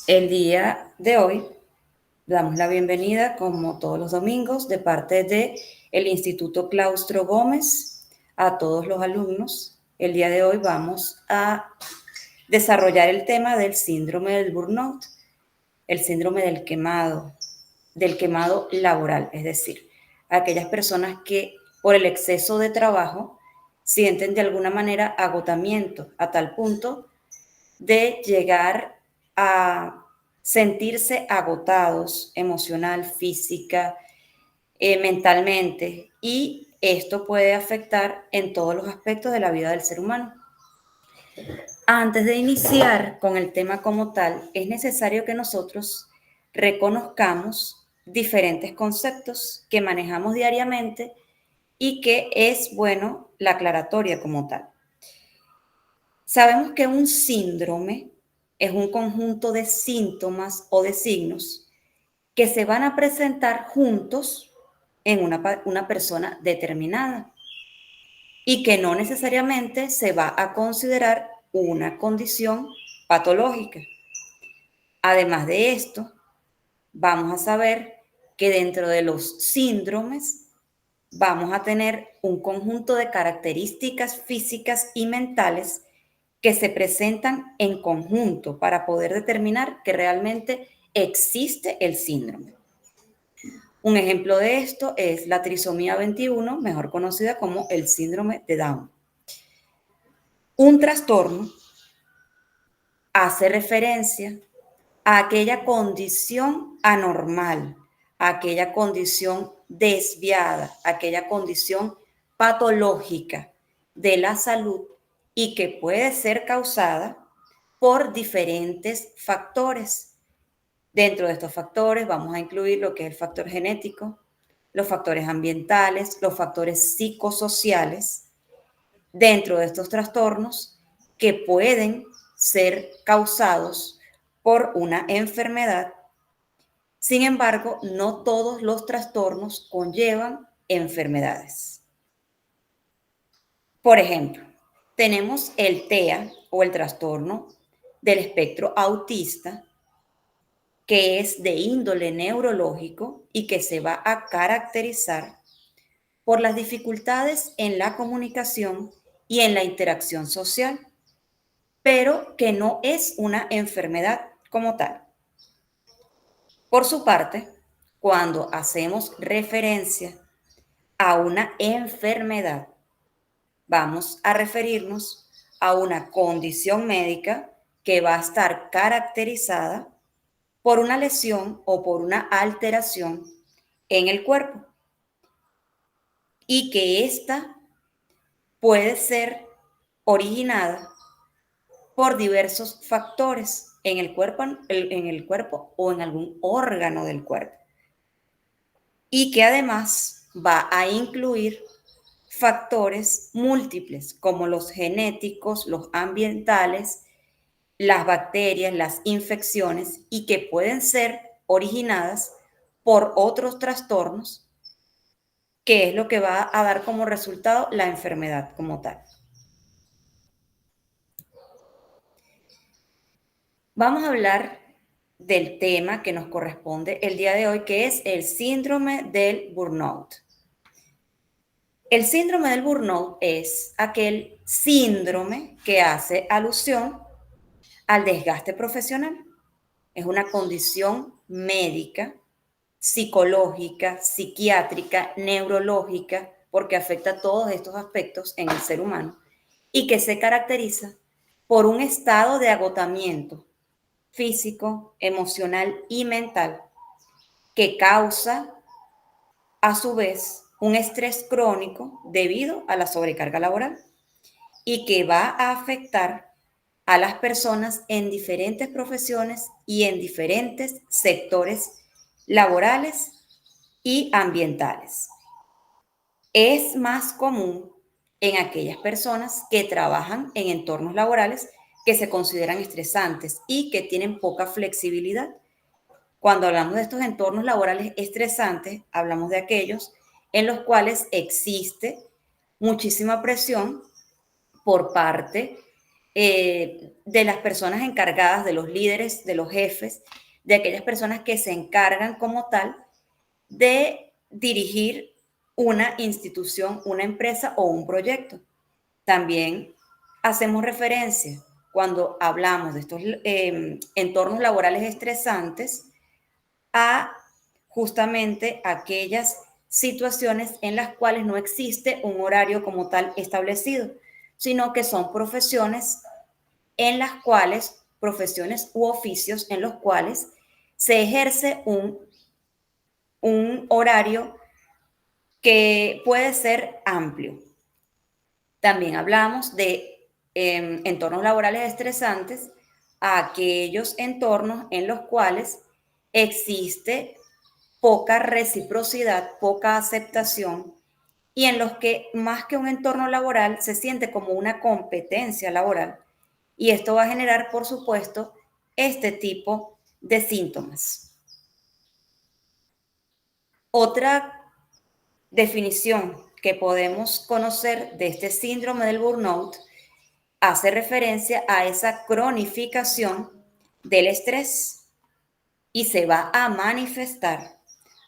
El día de hoy damos la bienvenida, como todos los domingos, de parte de el Instituto Claustro Gómez a todos los alumnos. El día de hoy vamos a desarrollar el tema del síndrome del burnout, el síndrome del quemado laboral, es decir, aquellas personas que por el exceso de trabajo sienten de alguna manera agotamiento a tal punto de llegar a sentirse agotados emocional, física, mentalmente, y esto puede afectar en todos los aspectos de la vida del ser humano. Antes de iniciar con el tema como tal, es necesario que nosotros reconozcamos diferentes conceptos que manejamos diariamente y que es bueno la aclaratoria como tal. Sabemos que un síndrome es un conjunto de síntomas o de signos que se van a presentar juntos en una persona determinada y que no necesariamente se va a considerar una condición patológica. Además de esto, vamos a saber que dentro de los síndromes vamos a tener un conjunto de características físicas y mentales que se presentan en conjunto para poder determinar que realmente existe el síndrome. Un ejemplo de esto es la trisomía 21, mejor conocida como el síndrome de Down. Un trastorno hace referencia a aquella condición anormal, a aquella condición desviada, a aquella condición patológica de la salud y que puede ser causada por diferentes factores. Dentro de estos factores vamos a incluir lo que es el factor genético, los factores ambientales, los factores psicosociales, dentro de estos trastornos que pueden ser causados por una enfermedad. Sin embargo, no todos los trastornos conllevan enfermedades. Por ejemplo, tenemos el TEA o el trastorno del espectro autista, que es de índole neurológico y que se va a caracterizar por las dificultades en la comunicación y en la interacción social, pero que no es una enfermedad como tal. Por su parte, cuando hacemos referencia a una enfermedad, vamos a referirnos a una condición médica que va a estar caracterizada por una lesión o por una alteración en el cuerpo y que ésta puede ser originada por diversos factores en el cuerpo o en algún órgano del cuerpo y que además va a incluir factores múltiples como los genéticos, los ambientales, las bacterias, las infecciones y que pueden ser originadas por otros trastornos, que es lo que va a dar como resultado la enfermedad como tal. Vamos a hablar del tema que nos corresponde el día de hoy, que es el síndrome del burnout. El síndrome del burnout es aquel síndrome que hace alusión al desgaste profesional. Es una condición médica, psicológica, psiquiátrica, neurológica, porque afecta todos estos aspectos en el ser humano y que se caracteriza por un estado de agotamiento físico, emocional y mental que causa a su vez un estrés crónico debido a la sobrecarga laboral y que va a afectar a las personas en diferentes profesiones y en diferentes sectores laborales y ambientales. Es más común en aquellas personas que trabajan en entornos laborales que se consideran estresantes y que tienen poca flexibilidad. Cuando hablamos de estos entornos laborales estresantes, hablamos de aquellos en los cuales existe muchísima presión por parte de las personas encargadas, de los líderes, de los jefes, de aquellas personas que se encargan como tal de dirigir una institución, una empresa o un proyecto. También hacemos referencia cuando hablamos de estos entornos laborales estresantes a justamente aquellas situaciones en las cuales no existe un horario como tal establecido, sino que son profesiones en las cuales, profesiones u oficios en los cuales se ejerce un horario que puede ser amplio. También hablamos de entornos laborales estresantes, a aquellos entornos en los cuales existe poca reciprocidad, poca aceptación y en los que más que un entorno laboral se siente como una competencia laboral. Y esto va a generar, por supuesto, este tipo de síntomas. Otra definición que podemos conocer de este síndrome del burnout hace referencia a esa cronificación del estrés y se va a manifestar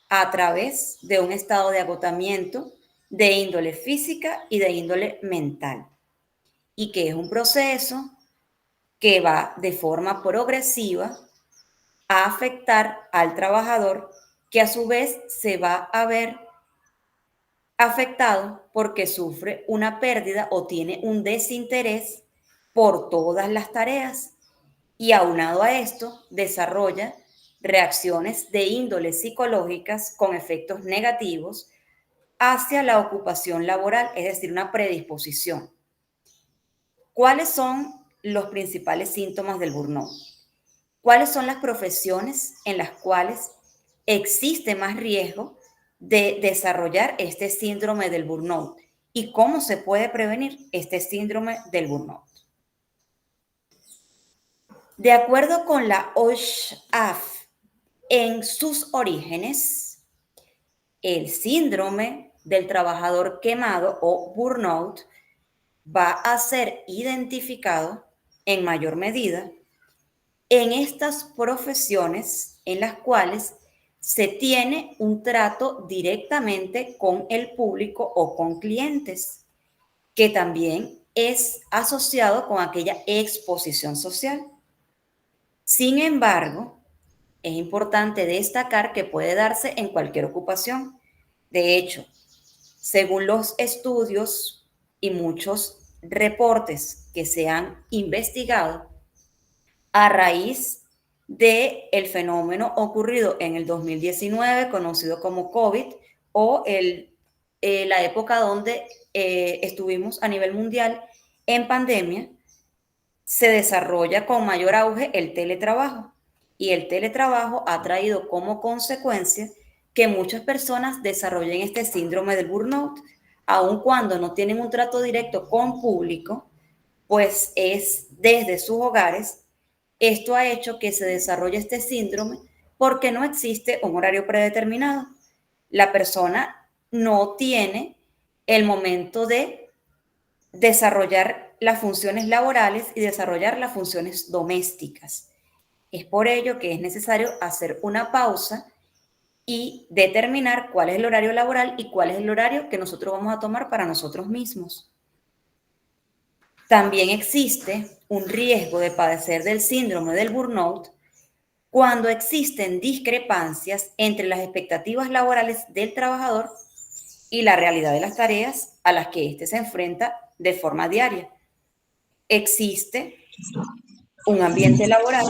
a través de un estado de agotamiento de índole física y de índole mental, y que es un proceso que va de forma progresiva a afectar al trabajador, que a su vez se va a ver afectado porque sufre una pérdida o tiene un desinterés por todas las tareas y aunado a esto desarrolla reacciones de índole psicológicas con efectos negativos hacia la ocupación laboral, es decir, una predisposición. ¿Cuáles son los principales síntomas del burnout? ¿Cuáles son las profesiones en las cuales existe más riesgo de desarrollar este síndrome del burnout? ¿Y cómo se puede prevenir este síndrome del burnout? De acuerdo con la OSHAF, en sus orígenes, el síndrome del trabajador quemado o burnout va a ser identificado en mayor medida en estas profesiones en las cuales se tiene un trato directamente con el público o con clientes, que también es asociado con aquella exposición social. Sin embargo, es importante destacar que puede darse en cualquier ocupación. De hecho, según los estudios y muchos reportes que se han investigado a raíz del fenómeno ocurrido en el 2019, conocido como COVID, o la época donde estuvimos a nivel mundial en pandemia, se desarrolla con mayor auge el teletrabajo. Y el teletrabajo ha traído como consecuencia que muchas personas desarrollen este síndrome del burnout, aun cuando no tienen un trato directo con público, pues es desde sus hogares. Esto ha hecho que se desarrolle este síndrome porque no existe un horario predeterminado. La persona no tiene el momento de desarrollar las funciones laborales y desarrollar las funciones domésticas. Es por ello que es necesario hacer una pausa y determinar cuál es el horario laboral y cuál es el horario que nosotros vamos a tomar para nosotros mismos. También existe un riesgo de padecer del síndrome del burnout cuando existen discrepancias entre las expectativas laborales del trabajador y la realidad de las tareas a las que éste se enfrenta de forma diaria. Existe un ambiente laboral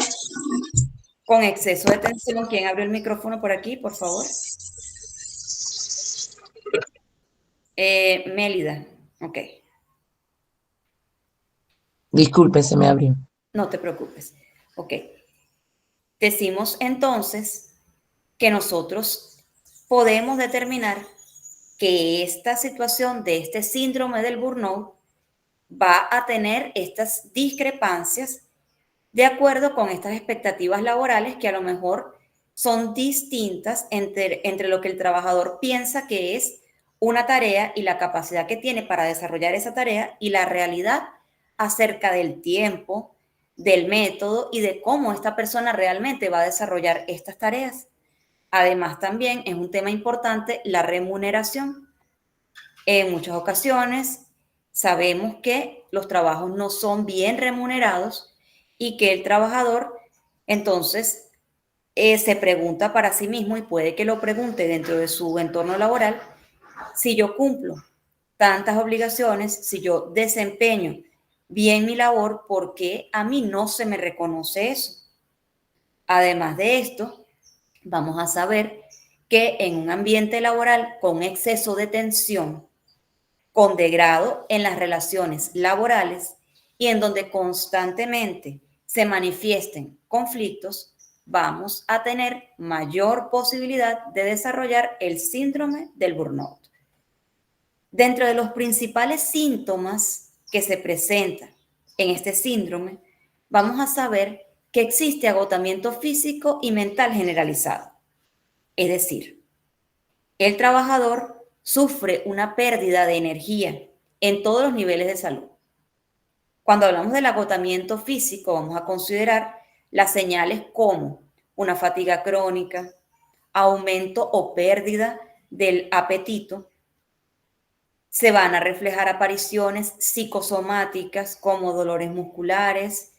con exceso de tensión. ¿Quién abrió el micrófono por aquí, por favor? Mélida. Ok. Disculpe, se me abrió. No te preocupes. Ok. Decimos entonces que nosotros podemos determinar que esta situación de este síndrome del burnout va a tener estas discrepancias de acuerdo con estas expectativas laborales que a lo mejor son distintas entre lo que el trabajador piensa que es una tarea y la capacidad que tiene para desarrollar esa tarea y la realidad acerca del tiempo, del método y de cómo esta persona realmente va a desarrollar estas tareas. Además, también es un tema importante la remuneración. En muchas ocasiones sabemos que los trabajos no son bien remunerados y que el trabajador entonces se pregunta para sí mismo, y puede que lo pregunte dentro de su entorno laboral: si yo cumplo tantas obligaciones, si yo desempeño bien mi labor, ¿por qué a mí no se me reconoce eso? Además de esto, vamos a saber que en un ambiente laboral con exceso de tensión, con degrado en las relaciones laborales y en donde constantemente se manifiesten conflictos, vamos a tener mayor posibilidad de desarrollar el síndrome del burnout. Dentro de los principales síntomas que se presentan en este síndrome, vamos a saber que existe agotamiento físico y mental generalizado. Es decir, el trabajador sufre una pérdida de energía en todos los niveles de salud. Cuando hablamos del agotamiento físico, vamos a considerar las señales como una fatiga crónica, aumento o pérdida del apetito. Se van a reflejar apariciones psicosomáticas como dolores musculares,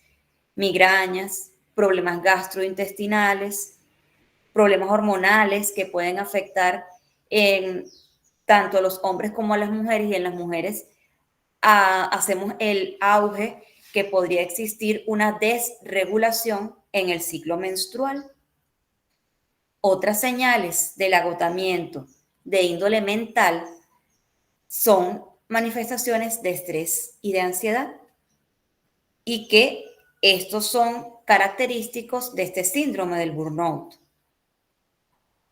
migrañas, problemas gastrointestinales, problemas hormonales que pueden afectar en tanto a los hombres como a las mujeres, y en las mujeres hacemos el auge que podría existir una desregulación en el ciclo menstrual. Otras señales del agotamiento de índole mental son manifestaciones de estrés y de ansiedad, y que estos son característicos de este síndrome del burnout,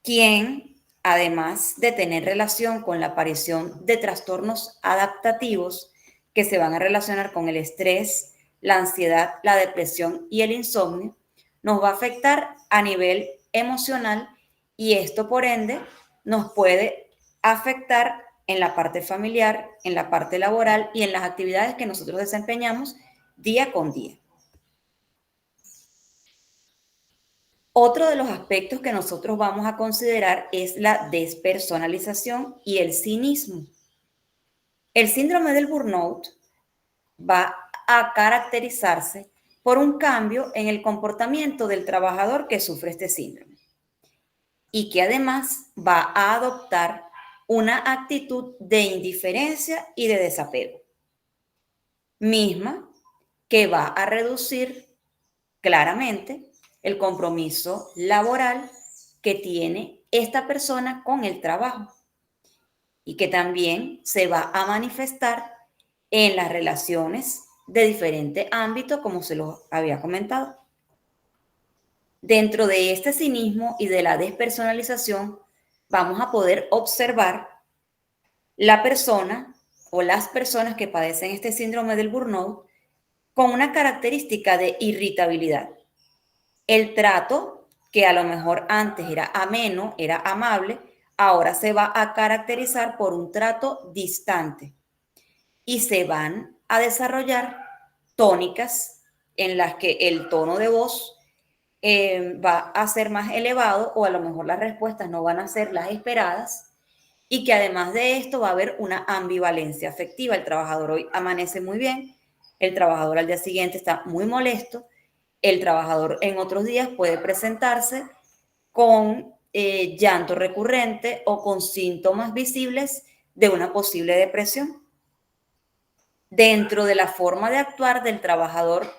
quien, además de tener relación con la aparición de trastornos adaptativos que se van a relacionar con el estrés, la ansiedad, la depresión y el insomnio, nos va a afectar a nivel emocional, y esto por ende nos puede afectar en la parte familiar, en la parte laboral y en las actividades que nosotros desempeñamos día con día. Otro de los aspectos que nosotros vamos a considerar es la despersonalización y el cinismo. El síndrome del burnout va a caracterizarse por un cambio en el comportamiento del trabajador que sufre este síndrome, y que además va a adoptar una actitud de indiferencia y de desapego, misma que va a reducir claramente el compromiso laboral que tiene esta persona con el trabajo, y que también se va a manifestar en las relaciones de diferente ámbito, como se los había comentado. Dentro de este cinismo y de la despersonalización, vamos a poder observar la persona o las personas que padecen este síndrome del burnout con una característica de irritabilidad. El trato, que a lo mejor antes era ameno, era amable, ahora se va a caracterizar por un trato distante, y se van a desarrollar tónicas en las que el tono de voz va a ser más elevado, o a lo mejor las respuestas no van a ser las esperadas, y que además de esto va a haber una ambivalencia afectiva. El trabajador hoy amanece muy bien, el trabajador al día siguiente está muy molesto, el trabajador en otros días puede presentarse con llanto recurrente o con síntomas visibles de una posible depresión. Dentro de la forma de actuar del trabajador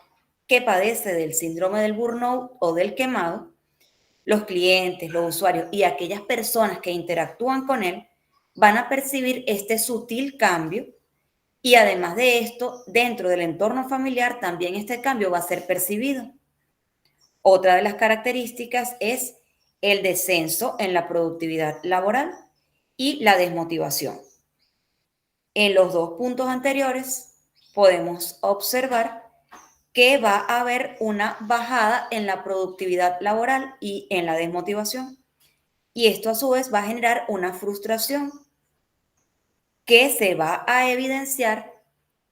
que padece del síndrome del burnout o del quemado, los clientes, los usuarios y aquellas personas que interactúan con él van a percibir este sutil cambio, y además de esto, dentro del entorno familiar también este cambio va a ser percibido. Otra de las características es el descenso en la productividad laboral y la desmotivación. En los dos puntos anteriores podemos observar que va a haber una bajada en la productividad laboral y en la desmotivación. Y esto a su vez va a generar una frustración que se va a evidenciar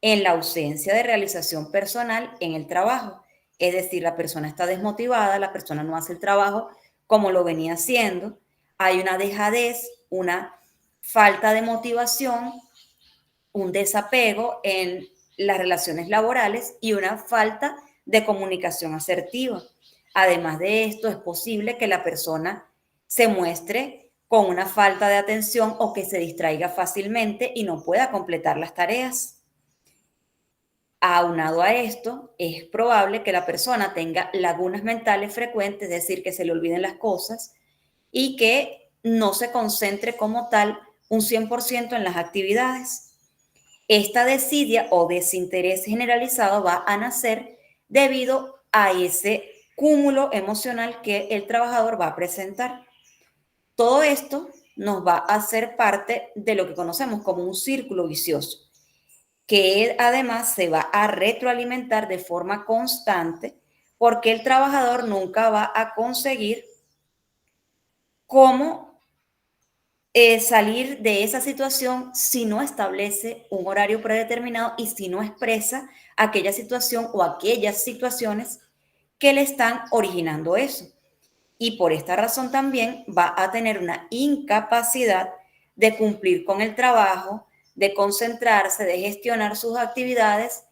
en la ausencia de realización personal en el trabajo. Es decir, la persona está desmotivada, la persona no hace el trabajo como lo venía haciendo, hay una dejadez, una falta de motivación, un desapego en las relaciones laborales y una falta de comunicación asertiva. Además de esto, es posible que la persona se muestre con una falta de atención o que se distraiga fácilmente y no pueda completar las tareas. Aunado a esto, es probable que la persona tenga lagunas mentales frecuentes, es decir, que se le olviden las cosas y que no se concentre como tal un 100% en las actividades. Esta desidia o desinterés generalizado va a nacer debido a ese cúmulo emocional que el trabajador va a presentar. Todo esto nos va a hacer parte de lo que conocemos como un círculo vicioso, que además se va a retroalimentar de forma constante porque el trabajador nunca va a conseguir cómo salir de esa situación si no establece un horario predeterminado y si no expresa aquella situación o aquellas situaciones que le están originando eso. Y por esta razón también va a tener una incapacidad de cumplir con el trabajo, de concentrarse, de gestionar sus actividades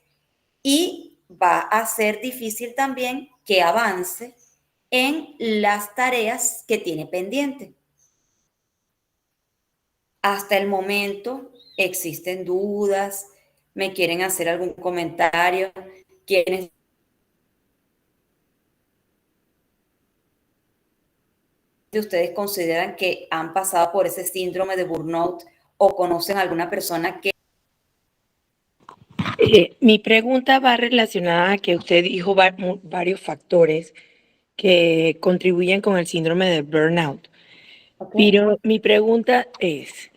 y va a ser difícil también que avance en las tareas que tiene pendiente. Hasta el momento existen dudas, me quieren hacer algún comentario, quienes de ustedes consideran que han pasado por ese síndrome de burnout o conocen a alguna persona que... Mi pregunta va relacionada a que usted dijo varios factores que contribuyen con el síndrome de burnout. Okay. Pero mi pregunta es,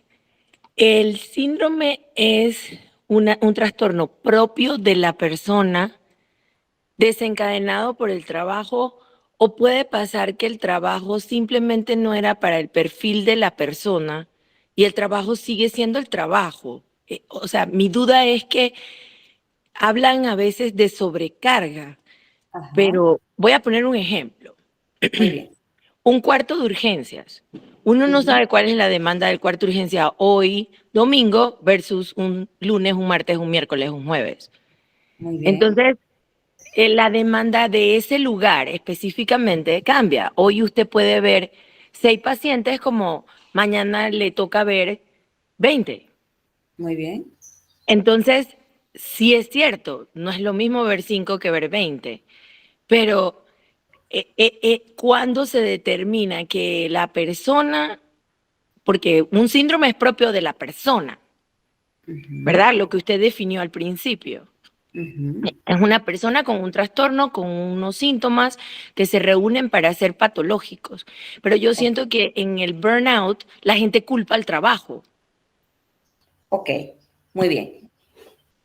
¿el síndrome es un trastorno propio de la persona desencadenado por el trabajo o puede pasar que el trabajo simplemente no era para el perfil de la persona y el trabajo sigue siendo el trabajo? O sea, mi duda es que hablan a veces de sobrecarga, Ajá, pero voy a poner un ejemplo. muy bien. Un cuarto de urgencias. Uno no Ujú, sabe cuál es la demanda del cuarto de urgencia hoy, domingo, versus un lunes, un martes, un miércoles, un jueves. muy bien. Entonces, la demanda de ese lugar específicamente cambia. Hoy usted puede ver 6 pacientes como mañana le toca ver 20. Muy bien. Entonces, sí es cierto, no es lo mismo ver 5 que ver 20, pero ¿cuándo se determina que la persona, porque un síndrome es propio de la persona, Ujú, ¿verdad? Lo que usted definió al principio. ujú. Es una persona con un trastorno, con unos síntomas que se reúnen para ser patológicos. Pero yo siento que en el burnout la gente culpa al trabajo. Ok, muy bien.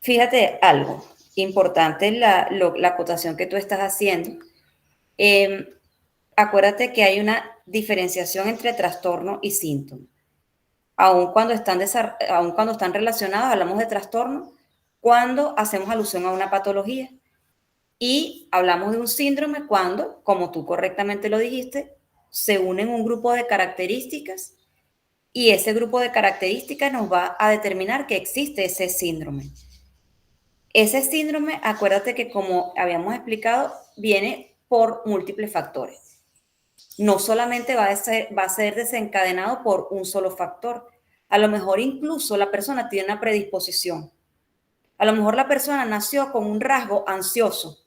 Fíjate algo importante, la acotación que tú estás haciendo. Em, Acuérdate que hay una diferenciación entre trastorno y síntoma. Aun cuando están relacionados, hablamos de trastorno cuando hacemos alusión a una patología. Y hablamos de un síndrome cuando, como tú correctamente lo dijiste, se unen un grupo de características y ese grupo de características nos va a determinar que existe ese síndrome. Ese síndrome, acuérdate que como habíamos explicado, viene por múltiples factores. No solamente va a ser desencadenado por un solo factor. A lo mejor incluso la persona tiene una predisposición. A lo mejor la persona nació con un rasgo ansioso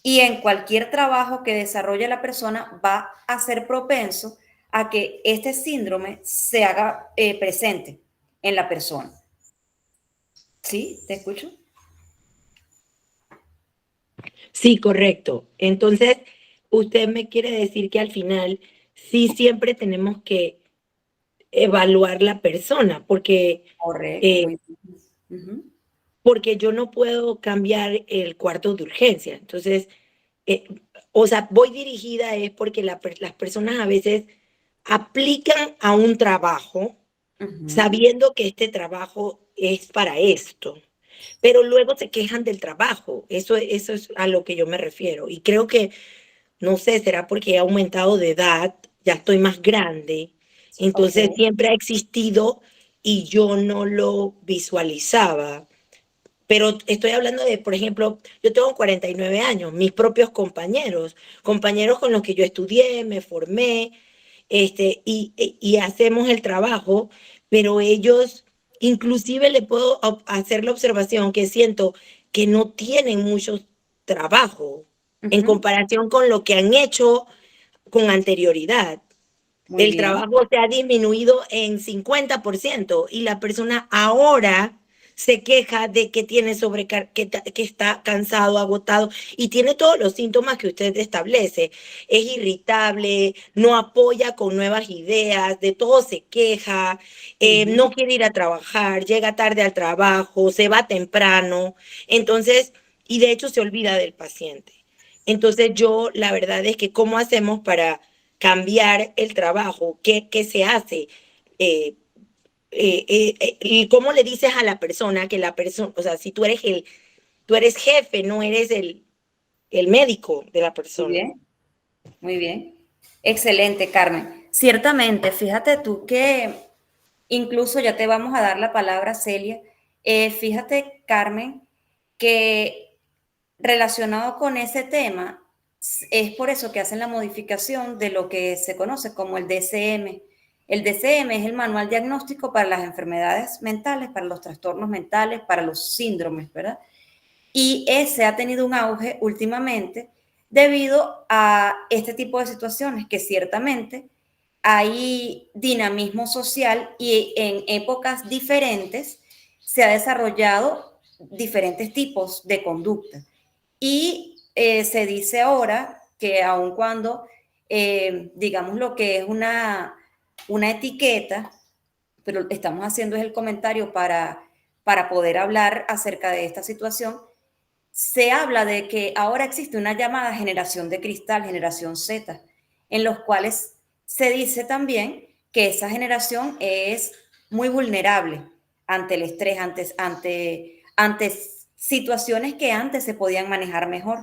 y en cualquier trabajo que desarrolle la persona va a ser propenso a que este síndrome se haga presente en la persona. ¿Sí? ¿Te escucho? Sí, correcto. Entonces, usted me quiere decir que al final sí siempre tenemos que evaluar la persona, Correcto, eh, muy bien. Ujú. porque yo no puedo cambiar el cuarto de urgencia. Entonces, eh, o sea, voy dirigida es porque las personas a veces aplican a un trabajo Ujú. sabiendo que este trabajo es para esto. pero luego se quejan del trabajo. Eso es a lo que yo me refiero. Y creo que, no sé, será porque he aumentado de edad, ya estoy más grande, Ok, entonces siempre ha existido y yo no lo visualizaba. Pero estoy hablando de, por ejemplo, yo tengo 49 años, mis propios compañeros, compañeros con los que yo estudié, me formé, y hacemos el trabajo, pero ellos, inclusive le puedo hacer la observación que siento que no tienen mucho trabajo en ujú, comparación con lo que han hecho con anterioridad. muy El bien. trabajo se ha disminuido en 50% y la persona ahora se queja de que tiene que está cansado, agotado y tiene todos los síntomas que usted establece. Es irritable, no apoya con nuevas ideas, de todo se queja, no Ujú. quiere ir a trabajar, llega tarde al trabajo, se va temprano, entonces, y de hecho se olvida del paciente. Entonces yo, la verdad es que, ¿cómo hacemos para cambiar el trabajo? ¿Qué se hace? Eh, ¿Y cómo le dices a la persona que la persona, o sea, si tú eres jefe, no eres el médico de la Muy persona? bien, muy bien. Excelente, Carmen. Ciertamente, fíjate tú que incluso ya te vamos a dar la palabra, Celia. Fíjate, Carmen, que relacionado con ese tema, es por eso que hacen la modificación de lo que se conoce como el DCM. El DCM es el manual diagnóstico para las enfermedades mentales, para los trastornos mentales, para los síndromes, ¿verdad? Y ese ha tenido un auge últimamente debido a este tipo de situaciones que ciertamente hay dinamismo social y en épocas diferentes se ha desarrollado diferentes tipos de conducta. Y se dice ahora que aun cuando, digamos, lo que es una etiqueta, pero estamos haciendo es el comentario para poder hablar acerca de esta situación, se habla de que ahora existe una llamada generación de cristal, generación Z, en los cuales se dice también que esa generación es muy vulnerable ante el estrés, ante situaciones que antes se podían manejar mejor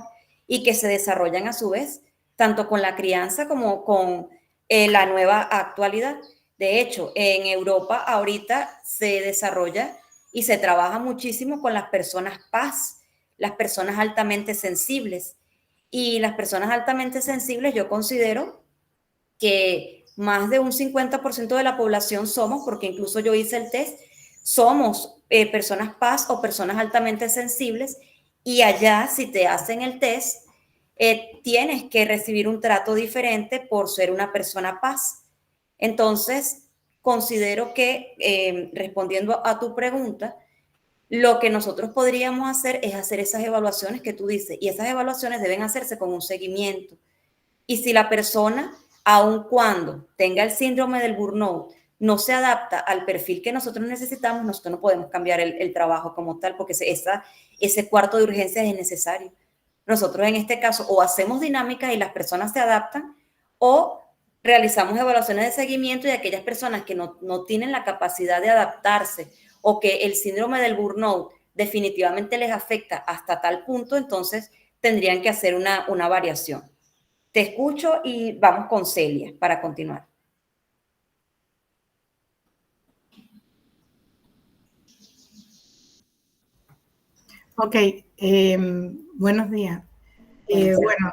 y que se desarrollan a su vez, tanto con la crianza como con la nueva actualidad. De hecho, en Europa ahorita se desarrolla y se trabaja muchísimo con las personas paz, las personas altamente sensibles. Y las personas altamente sensibles yo considero que más de un 50% de la población somos, porque incluso yo hice el test, somos personas paz o personas altamente sensibles y allá si te hacen el test, tienes que recibir un trato diferente por ser una persona paz. Entonces, considero que respondiendo a tu pregunta, lo que nosotros podríamos hacer es hacer esas evaluaciones que tú dices y esas evaluaciones deben hacerse con un seguimiento. Y si la persona, aun cuando tenga el síndrome del burnout, no se adapta al perfil que nosotros necesitamos, nosotros no podemos cambiar el trabajo como tal, porque ese cuarto de urgencias es necesario. Nosotros en este caso o hacemos dinámicas y las personas se adaptan o realizamos evaluaciones de seguimiento y aquellas personas que no tienen la capacidad de adaptarse o que el síndrome del burnout definitivamente les afecta hasta tal punto, entonces tendrían que hacer una variación. Te escucho y vamos con Celia para continuar. Ok, buenos días. Buenas tardes. Bueno,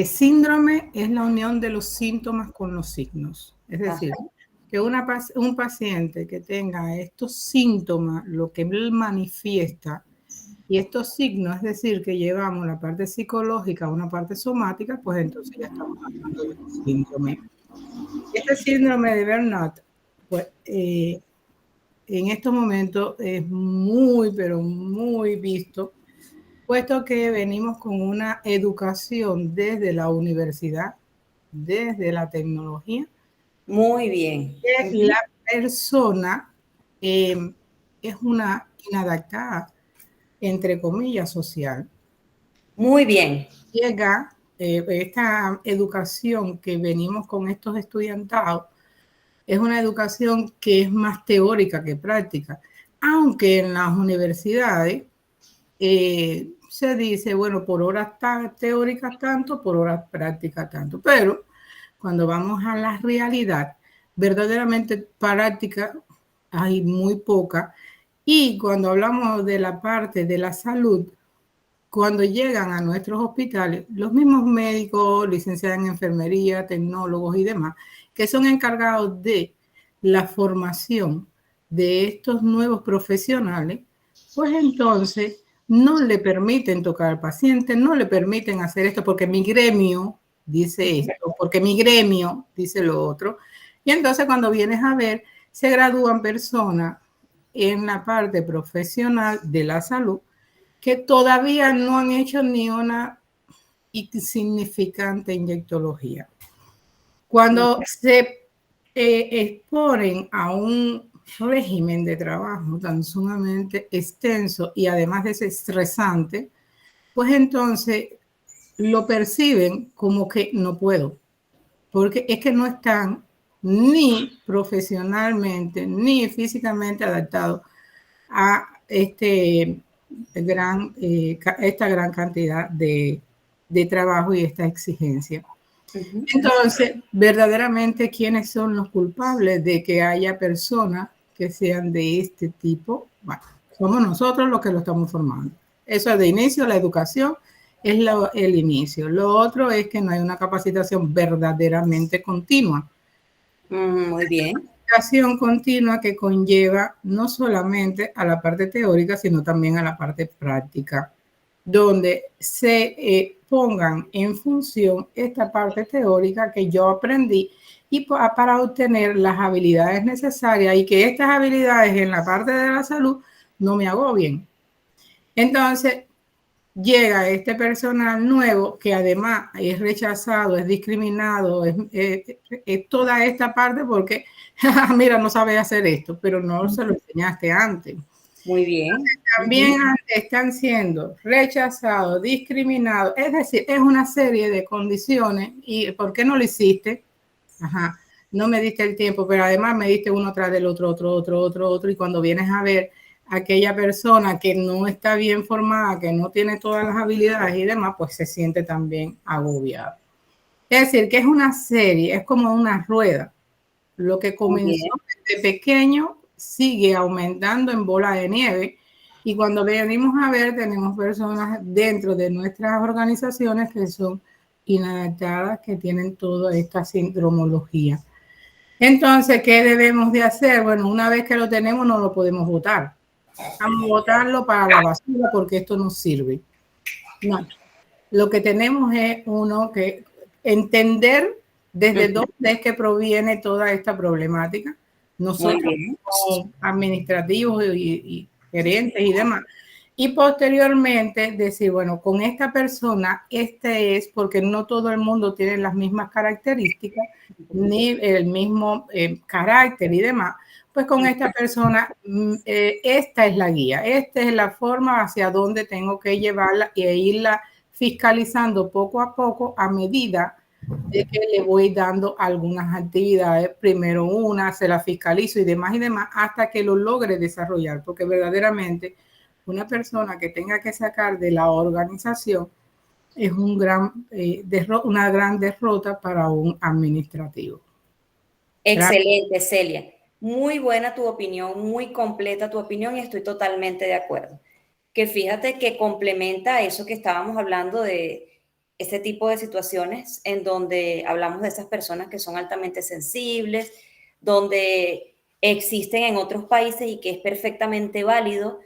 síndrome es la unión de los síntomas con los signos. Es decir, Ajá. que un paciente que tenga estos síntomas, lo que él manifiesta, y estos signos, es decir, que llevamos la parte psicológica a una parte somática, pues entonces ya estamos hablando de un síndrome. Este síndrome de burnout, pues en estos momentos es muy, pero muy visto, puesto que venimos con una educación desde la universidad, desde la tecnología, Muy bien. que Ujú. la persona es una inadaptada, entre comillas, social. Muy bien. Llega esta educación que venimos con estos estudiantados, es una educación que es más teórica que práctica. aunque en las universidades se dice, bueno, por horas teóricas tanto, por horas prácticas tanto, pero cuando vamos a la realidad, verdaderamente práctica hay muy poca. Y cuando hablamos de la parte de la salud, cuando llegan a nuestros hospitales, los mismos médicos, licenciados en enfermería, tecnólogos y demás, que son encargados de la formación de estos nuevos profesionales, pues entonces no le permiten tocar al paciente, no le permiten hacer esto porque mi gremio dice esto, porque mi gremio dice lo otro. Y entonces cuando vienes a ver, se gradúan personas en la parte profesional de la salud que todavía no han hecho ni una insignificante inyectología. Cuando se exponen a un régimen de trabajo tan sumamente extenso y además es estresante, pues entonces lo perciben como que no puedo, porque es que no están ni profesionalmente ni físicamente adaptados a esta gran cantidad de trabajo y esta exigencia. Entonces, verdaderamente, ¿quiénes son los culpables de que haya personas que sean de este tipo? Bueno, somos nosotros los que lo estamos formando. Eso es de inicio, la educación es el inicio. Lo otro es que no hay una capacitación verdaderamente continua. Muy bien. Educación continua que conlleva no solamente a la parte teórica, sino también a la parte práctica, donde se pongan en función esta parte teórica que yo aprendí y para obtener las habilidades necesarias y que estas habilidades en la parte de la salud no me agobien. Entonces, llega este personal nuevo que además es rechazado, es discriminado, es toda esta parte porque, mira, no sabes hacer esto, pero no se lo enseñaste antes. Muy bien. También están siendo rechazados, discriminados, es decir, es una serie de condiciones. ¿Y por qué no lo hiciste? Ajá, no me diste el tiempo, pero además me diste uno tras del otro, y cuando vienes a ver aquella persona que no está bien formada, que no tiene todas las habilidades y demás, pues se siente también agobiado. Es decir, que es una serie, es como una rueda. Lo que comenzó desde pequeño sigue aumentando en bola de nieve y cuando venimos a ver tenemos personas dentro de nuestras organizaciones que son inadaptadas, que tienen toda esta sindromología. Entonces, ¿qué debemos de hacer? Bueno, una vez que lo tenemos no lo podemos votar. Vamos a botarlo para la basura porque esto no sirve. No, lo que tenemos es uno que entender desde dónde es que proviene toda esta problemática. Nosotros como administrativos y gerentes y demás. Y posteriormente decir, bueno, con esta persona, este es porque no todo el mundo tiene las mismas características, ni el mismo carácter y demás. Pues con esta persona, esta es la guía, esta es la forma hacia dónde tengo que llevarla y irla fiscalizando poco a poco a medida de que le voy dando algunas actividades, primero una, se la fiscalizo y demás, hasta que lo logre desarrollar, porque verdaderamente una persona que tenga que sacar de la organización es una gran derrota para un administrativo. Excelente, Celia. Muy buena tu opinión, muy completa tu opinión y estoy totalmente de acuerdo. Que fíjate que complementa eso que estábamos hablando de ese tipo de situaciones en donde hablamos de esas personas que son altamente sensibles, donde existen en otros países y que es perfectamente válido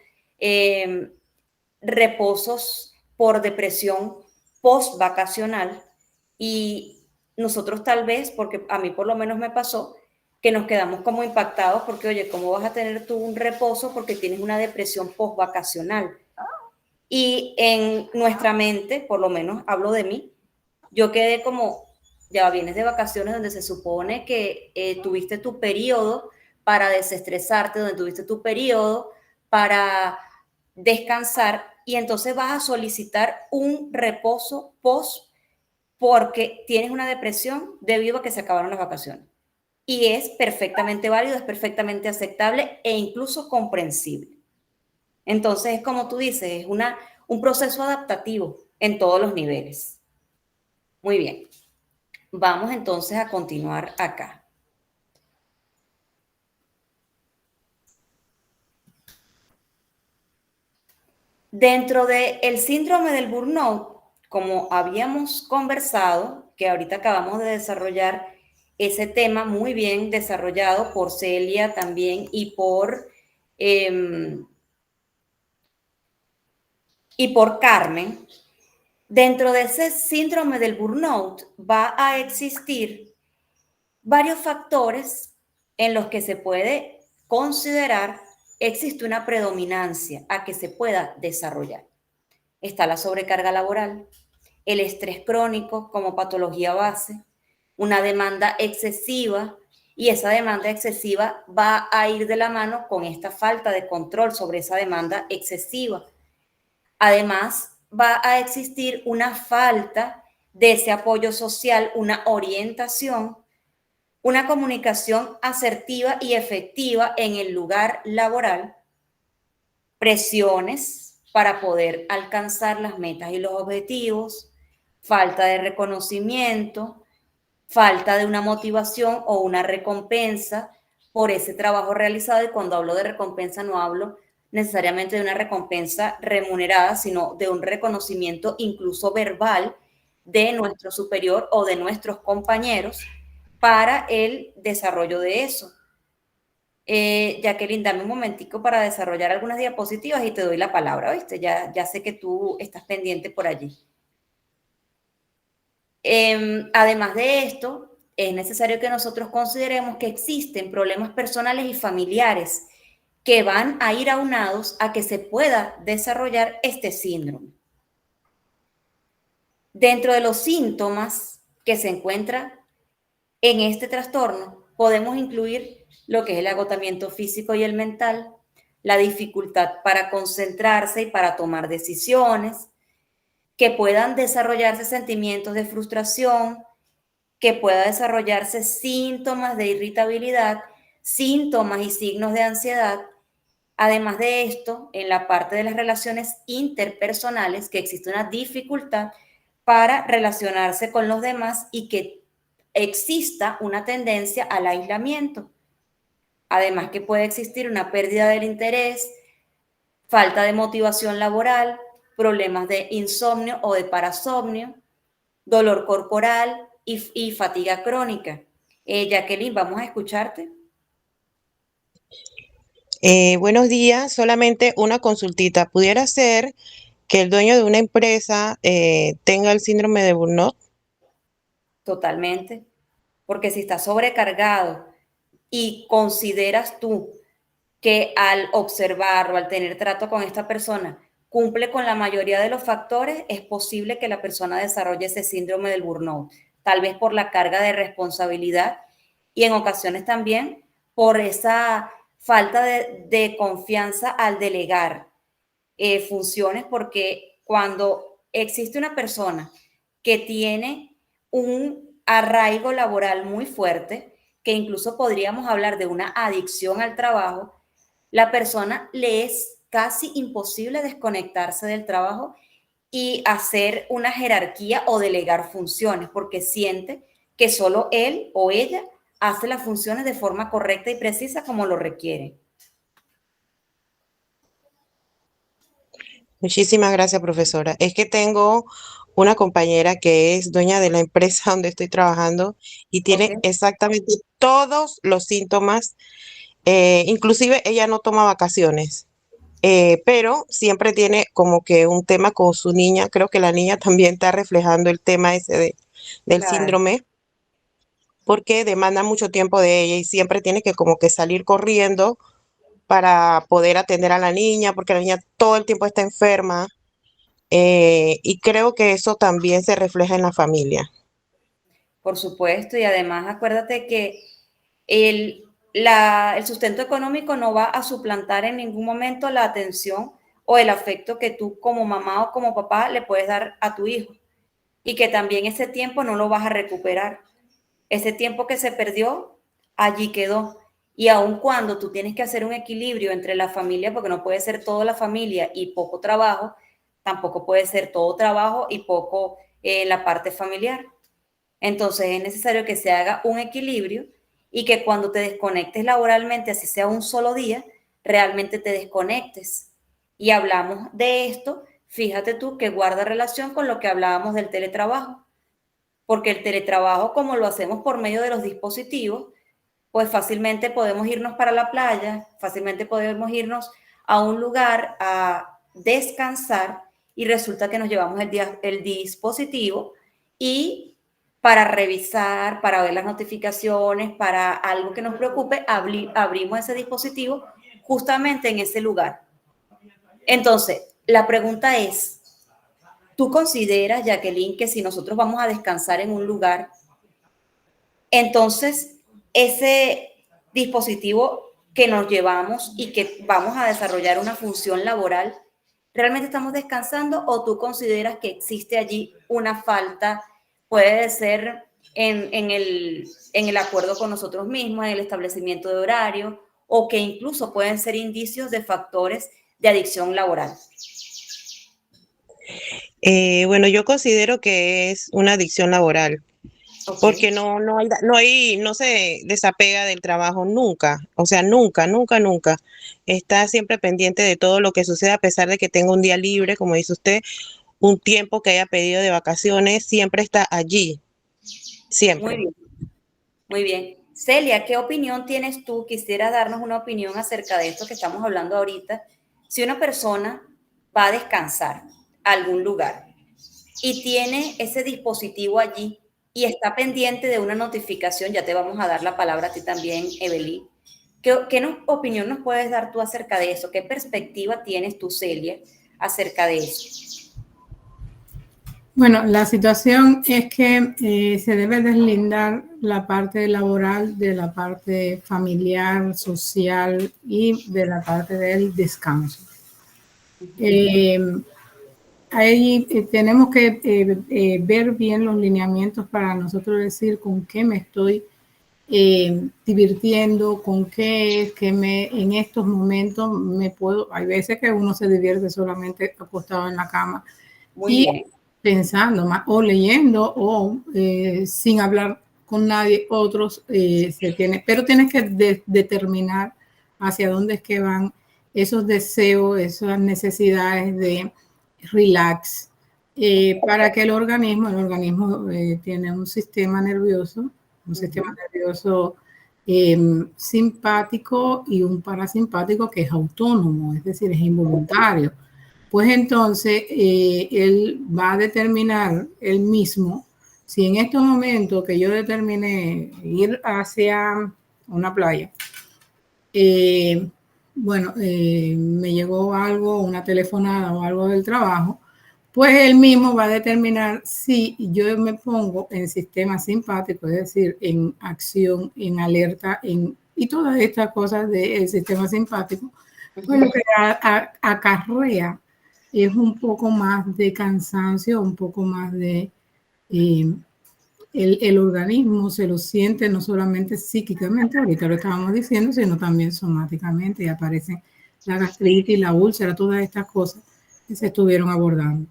reposos por depresión post-vacacional y nosotros tal vez, porque a mí por lo menos me pasó, que nos quedamos como impactados porque, oye, ¿cómo vas a tener tú un reposo porque tienes una depresión post-vacacional? Y en nuestra mente, por lo menos hablo de mí, yo quedé como, ya vienes de vacaciones donde se supone que tuviste tu periodo para desestresarte, donde tuviste tu periodo para descansar y entonces vas a solicitar un reposo post porque tienes una depresión debido a que se acabaron las vacaciones. y es perfectamente válido, es perfectamente aceptable e incluso comprensible. Entonces, es como tú dices, es un proceso adaptativo en todos los niveles. Muy bien, vamos entonces a continuar acá. Dentro del síndrome del burnout, como habíamos conversado, que ahorita acabamos de desarrollar ese tema muy bien desarrollado por Celia también eh, y por Carmen, dentro de ese síndrome del burnout va a existir varios factores en los que se puede considerar existe una predominancia a que se pueda desarrollar. Está la sobrecarga laboral, el estrés crónico como patología base, una demanda excesiva, y esa demanda excesiva va a ir de la mano con esta falta de control sobre esa demanda excesiva. Además, va a existir una falta de ese apoyo social, una orientación, una comunicación asertiva y efectiva en el lugar laboral, presiones para poder alcanzar las metas y los objetivos, falta de reconocimiento, falta de una motivación o una recompensa por ese trabajo realizado. Y cuando hablo de recompensa no hablo necesariamente de una recompensa remunerada, sino de un reconocimiento incluso verbal de nuestro superior o de nuestros compañeros para el desarrollo de eso. Jacqueline, dame un momentico para desarrollar algunas diapositivas y te doy la palabra, ¿viste? Ya sé que tú estás pendiente por allí. Además de esto, es necesario que nosotros consideremos que existen problemas personales y familiares que van a ir aunados a que se pueda desarrollar este síndrome. Dentro de los síntomas que se encuentran en este trastorno, podemos incluir lo que es el agotamiento físico y el mental, la dificultad para concentrarse y para tomar decisiones, que puedan desarrollarse sentimientos de frustración, que pueda desarrollarse síntomas de irritabilidad, síntomas y signos de ansiedad. Además de esto, en la parte de las relaciones interpersonales, que existe una dificultad para relacionarse con los demás y que exista una tendencia al aislamiento. Además que puede existir una pérdida del interés, falta de motivación laboral, problemas de insomnio o de parasomnio, dolor corporal y fatiga crónica. Jacqueline, vamos a escucharte. Buenos días, solamente una consultita. ¿Pudiera ser que el dueño de una empresa tenga el síndrome de burnout? Totalmente. Porque si estás sobrecargado y consideras tú que al observar o al tener trato con esta persona cumple con la mayoría de los factores, es posible que la persona desarrolle ese síndrome del burnout, tal vez por la carga de responsabilidad y en ocasiones también por esa falta de confianza al delegar funciones, porque cuando existe una persona que tiene un arraigo laboral muy fuerte, que incluso podríamos hablar de una adicción al trabajo, la persona le es casi imposible desconectarse del trabajo y hacer una jerarquía o delegar funciones, porque siente que solo él o ella hace las funciones de forma correcta y precisa como lo requiere. Muchísimas gracias, profesora. Es que tengo una compañera que es dueña de la empresa donde estoy trabajando y Ok, tiene exactamente todos los síntomas. Inclusive ella no toma vacaciones, pero siempre tiene como que un tema con su niña. Creo que la niña también está reflejando el tema ese del claro. síndrome porque demanda mucho tiempo de ella y siempre tiene que como que salir corriendo para poder atender a la niña, porque la niña todo el tiempo está enferma, y creo que eso también se refleja en la familia. Por supuesto, y además acuérdate que el sustento económico no va a suplantar en ningún momento la atención o el afecto que tú como mamá o como papá le puedes dar a tu hijo y que también ese tiempo no lo vas a recuperar. Ese tiempo que se perdió allí quedó. Y aun cuando tú tienes que hacer un equilibrio entre la familia, porque no puede ser toda la familia y poco trabajo, tampoco puede ser todo trabajo y poco en la parte familiar. Entonces es necesario que se haga un equilibrio y que cuando te desconectes laboralmente, así sea un solo día, realmente te desconectes. Y hablamos de esto, fíjate tú que guarda relación con lo que hablábamos del teletrabajo, porque el teletrabajo, como lo hacemos por medio de los dispositivos, pues fácilmente podemos irnos para la playa, fácilmente podemos irnos a un lugar a descansar y resulta que nos llevamos el dispositivo y para revisar, para ver las notificaciones, para algo que nos preocupe, abrimos ese dispositivo justamente en ese lugar. Entonces, la pregunta es, ¿tú consideras, Jacqueline, que si nosotros vamos a descansar en un lugar, entonces ese dispositivo que nos llevamos y que vamos a desarrollar una función laboral, ¿realmente estamos descansando o tú consideras que existe allí una falta? Puede ser en el acuerdo con nosotros mismos, en el establecimiento de horario, o que incluso pueden ser indicios de factores de adicción laboral. Bueno, yo considero que es una adicción laboral, porque Ok, no se desapega del trabajo nunca, o sea, nunca, nunca, nunca. Está siempre pendiente de todo lo que sucede, a pesar de que tenga un día libre, como dice usted, un tiempo que haya pedido de vacaciones, siempre está allí, muy siempre. bien. Muy bien. Celia, ¿qué opinión tienes tú? Quisiera darnos una opinión acerca de esto que estamos hablando ahorita. Si una persona va a descansar a algún lugar y tiene ese dispositivo allí y está pendiente de una notificación, ya te vamos a dar la palabra a ti también, Evelyn. ¿Qué opinión nos puedes dar tú acerca de eso? ¿Qué perspectiva tienes tú, Celia, acerca de eso? Bueno, la situación es que se debe deslindar la parte laboral de la parte familiar, social y de la parte del descanso. Eh, Ahí tenemos que ver bien los lineamientos para nosotros decir con qué me estoy divirtiendo, con qué es que en estos momentos me puedo, hay veces que uno se divierte solamente acostado en la cama Muy y bien. pensando más, o leyendo, o sin hablar con nadie, otros se tiene, pero tienes que determinar hacia dónde es que van esos deseos, esas necesidades de relax, para que el organismo tiene un sistema nervioso, simpático y un parasimpático que es autónomo, es decir, es involuntario. Pues entonces él va a determinar él mismo si en estos momentos que yo determiné ir hacia una playa, me llegó algo, una telefonada o algo del trabajo, pues él mismo va a determinar si yo me pongo en sistema simpático, es decir, en acción, en alerta, y todas estas cosas del sistema simpático, pues lo que acarrea es un poco más de cansancio, un poco más de eh, el organismo se lo siente no solamente psíquicamente, ahorita lo estábamos diciendo, sino también somáticamente, y aparecen la gastritis, la úlcera, todas estas cosas que se estuvieron abordando.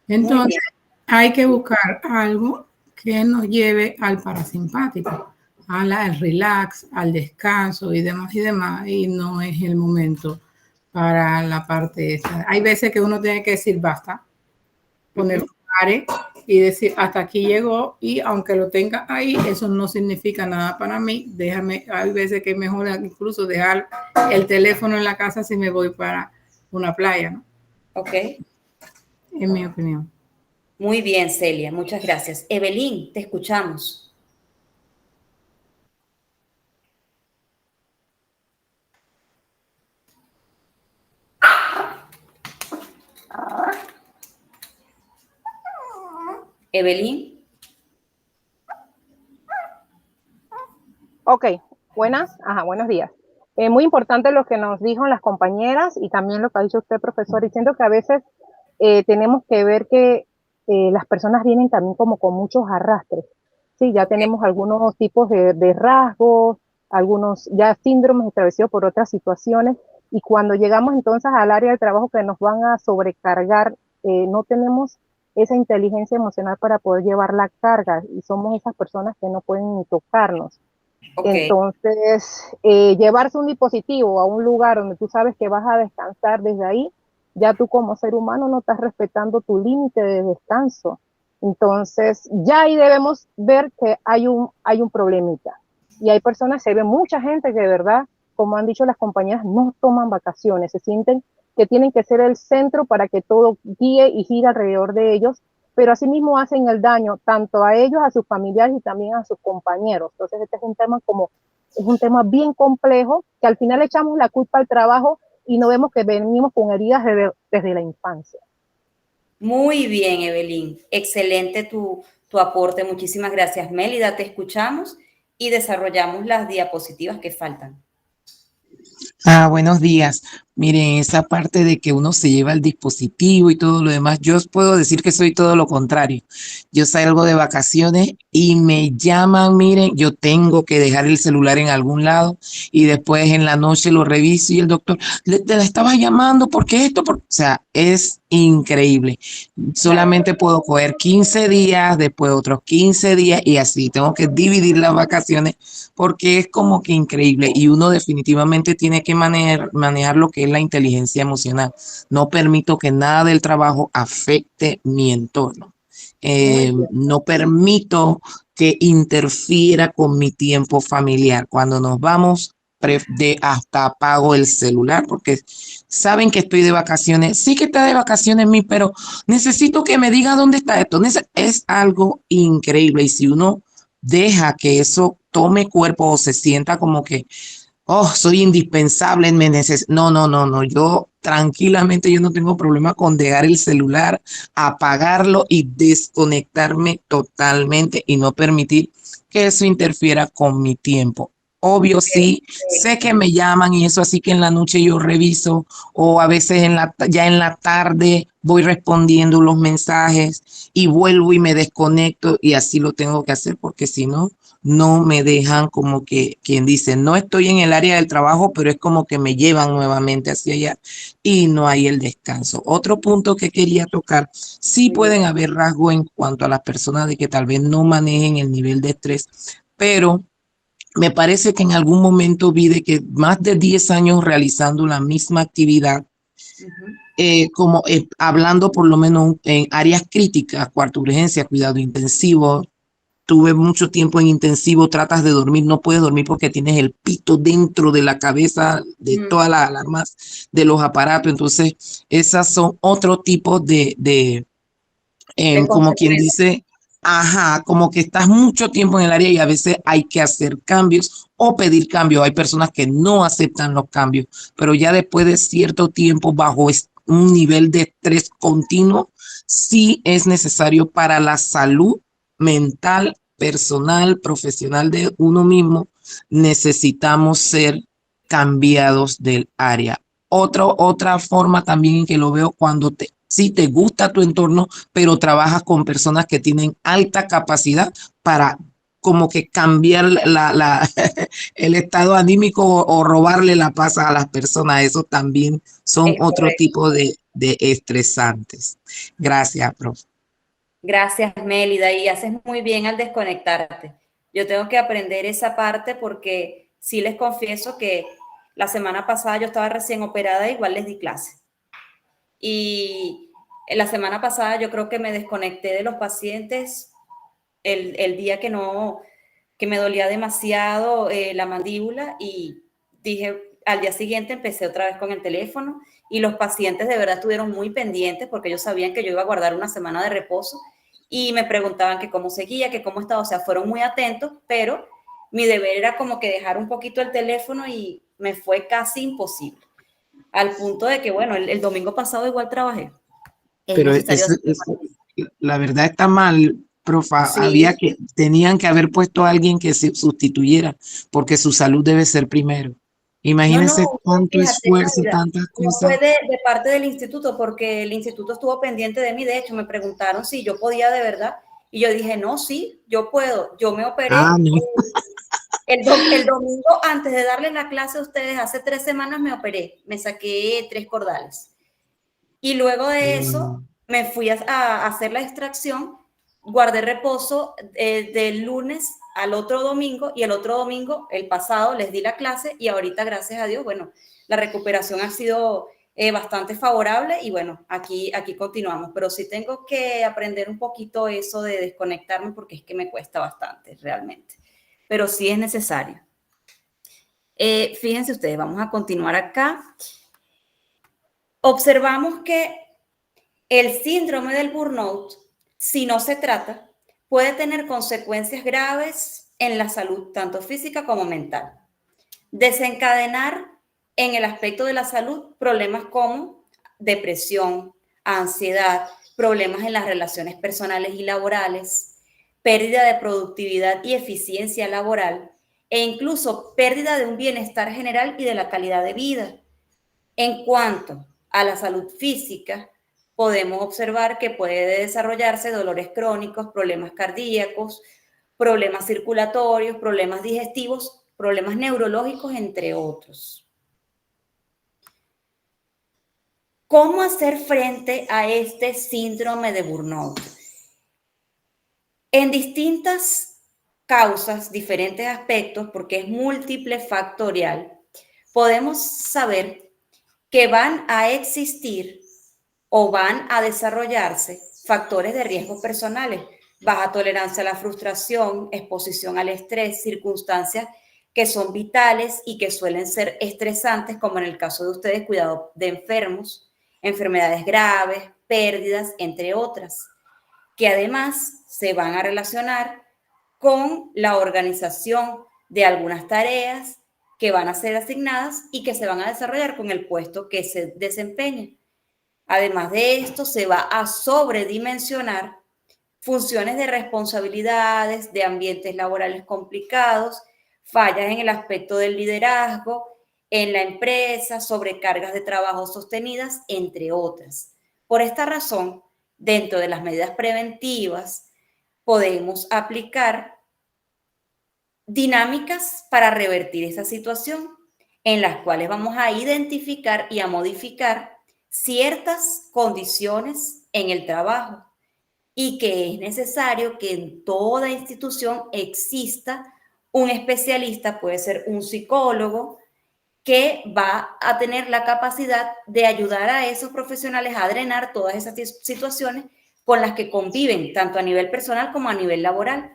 Muy Entonces, bien. hay que buscar algo que nos lleve al parasimpático, al relax, al descanso y demás, y no es el momento para la parte esta. Hay veces que uno tiene que decir basta, poner un pare y decir hasta aquí llegó, y aunque lo tenga ahí, eso no significa nada para mí. Déjame, hay veces que es mejor incluso dejar el teléfono en la casa si me voy para una playa, ¿no? Ok. En mi opinión. Muy bien, Celia. Muchas gracias. Evelyn, te escuchamos. Evelyn. Ok, buenos días. Muy importante lo que nos dijo las compañeras y también lo que ha dicho usted, profesor, y siento que a veces tenemos que ver que las personas vienen también como con muchos arrastres. Sí, ya Ok. tenemos algunos tipos de rasgos, algunos ya síndromes establecidos por otras situaciones, y cuando llegamos entonces al área del trabajo que nos van a sobrecargar, no tenemos esa inteligencia emocional para poder llevar la carga, y somos esas personas que no pueden ni tocarnos. Okay. Entonces, llevarse un dispositivo a un lugar donde tú sabes que vas a descansar desde ahí, ya tú como ser humano no estás respetando tu límite de descanso. Entonces, ya ahí debemos ver que hay un problemita. Y hay personas, se ve mucha gente que de verdad, como han dicho las compañeras, no toman vacaciones, se sienten que tienen que ser el centro para que todo guíe y gire alrededor de ellos, pero asimismo hacen el daño tanto a ellos, a sus familiares y también a sus compañeros. Entonces este es un tema bien complejo, que al final echamos la culpa al trabajo y no vemos que venimos con heridas desde la infancia. Muy bien, Evelyn. Excelente tu aporte. Muchísimas gracias, Mélida. Te escuchamos y desarrollamos las diapositivas que faltan. Buenos días. Miren, esa parte de que uno se lleva el dispositivo y todo lo demás, yo os puedo decir que soy todo lo contrario. Yo salgo de vacaciones y me llaman, miren, yo tengo que dejar el celular en algún lado y después en la noche lo reviso y el doctor, te la estaba llamando, ¿por qué esto? O sea, es increíble. Solamente puedo coger 15 días, después otros 15 días y así. Tengo que dividir las vacaciones porque es como que increíble y uno definitivamente tiene que manejar lo que es la inteligencia emocional. No permito que nada del trabajo afecte mi entorno. No permito que interfiera con mi tiempo familiar. Cuando nos vamos, hasta apago el celular porque saben que estoy de vacaciones. Sí que está de vacaciones pero necesito que me diga dónde está esto. Es algo increíble y si uno deja que eso tome cuerpo o se sienta como que soy indispensable, no, yo tranquilamente yo no tengo problema con dejar el celular, apagarlo y desconectarme totalmente y no permitir que eso interfiera con mi tiempo. Obvio, sí, sé que me llaman y eso, así que en la noche yo reviso o a veces ya en la tarde voy respondiendo los mensajes y vuelvo y me desconecto y así lo tengo que hacer porque si no, no me dejan como que quien dice, no estoy en el área del trabajo, pero es como que me llevan nuevamente hacia allá y no hay el descanso. Otro punto que quería tocar, sí pueden haber rasgos en cuanto a las personas de que tal vez no manejen el nivel de estrés, pero me parece que en algún momento vi de que más de 10 años realizando la misma actividad, hablando por lo menos en áreas críticas, cuarto urgencia, cuidado intensivo, tuve mucho tiempo en intensivo, tratas de dormir, no puedes dormir porque tienes el pito dentro de la cabeza de todas las alarmas de los aparatos, entonces esas son otro tipo de como quien dice, como que estás mucho tiempo en el área y a veces hay que hacer cambios o pedir cambios. Hay personas que no aceptan los cambios, pero ya después de cierto tiempo bajo un nivel de estrés continuo, sí es necesario para la salud mental, personal, profesional de uno mismo, necesitamos ser cambiados del área. Otra forma también en que lo veo cuando sí te gusta tu entorno, pero trabajas con personas que tienen alta capacidad para como que cambiar el estado anímico o robarle la paz a las personas. Eso también son otro tipo de estresantes. Gracias, profe. Gracias, Mélida, y haces muy bien al desconectarte. Yo tengo que aprender esa parte porque sí les confieso que la semana pasada yo estaba recién operada, igual les di clase. Y la semana pasada yo creo que me desconecté de los pacientes el día que me dolía demasiado la mandíbula y dije, al día siguiente empecé otra vez con el teléfono y los pacientes de verdad estuvieron muy pendientes porque ellos sabían que yo iba a guardar una semana de reposo y me preguntaban que cómo seguía, que cómo estaba, o sea, fueron muy atentos, pero mi deber era como que dejar un poquito el teléfono y me fue casi imposible. Al punto de que, bueno, el domingo pasado igual trabajé. Pero la verdad está mal, profa. Sí. Tenían que haber puesto a alguien que se sustituyera, porque su salud debe ser primero. Imagínense cuánto esfuerzo y tantas cosas. No fue de parte del instituto, porque el instituto estuvo pendiente de mí. De hecho, me preguntaron si yo podía de verdad. Y yo dije, no, sí, yo puedo. Yo me operé. No. El domingo, antes de darle la clase a ustedes, hace 3 semanas me operé, me saqué 3 cordales. Y luego de eso me fui a hacer la extracción, guardé reposo del lunes al otro domingo, y el otro domingo, el pasado, les di la clase, y ahorita, gracias a Dios, bueno, la recuperación ha sido bastante favorable, y bueno, aquí continuamos, pero sí tengo que aprender un poquito eso de desconectarme, porque es que me cuesta bastante realmente, pero sí es necesario. Fíjense ustedes, vamos a continuar acá. Observamos que el síndrome del burnout, si no se trata, puede tener consecuencias graves en la salud, tanto física como mental. Desencadenar en el aspecto de la salud problemas como depresión, ansiedad, problemas en las relaciones personales y laborales, pérdida de productividad y eficiencia laboral, e incluso pérdida de un bienestar general y de la calidad de vida. En cuanto a la salud física, podemos observar que puede desarrollarse dolores crónicos, problemas cardíacos, problemas circulatorios, problemas digestivos, problemas neurológicos, entre otros. ¿Cómo hacer frente a este síndrome de burnout? En distintas causas, diferentes aspectos, porque es múltiple factorial, podemos saber que van a existir o van a desarrollarse factores de riesgo personales, baja tolerancia a la frustración, exposición al estrés, circunstancias que son vitales y que suelen ser estresantes, como en el caso de ustedes, cuidado de enfermos, enfermedades graves, pérdidas, entre otras, que además se van a relacionar con la organización de algunas tareas que van a ser asignadas y que se van a desarrollar con el puesto que se desempeñe. Además de esto, se va a sobredimensionar funciones de responsabilidades, de ambientes laborales complicados, fallas en el aspecto del liderazgo en la empresa, sobrecargas de trabajo sostenidas, entre otras. Por esta razón, dentro de las medidas preventivas, podemos aplicar dinámicas para revertir esa situación, en las cuales vamos a identificar y a modificar ciertas condiciones en el trabajo, y que es necesario que en toda institución exista un especialista, puede ser un psicólogo, que va a tener la capacidad de ayudar a esos profesionales a drenar todas esas situaciones con las que conviven, tanto a nivel personal como a nivel laboral,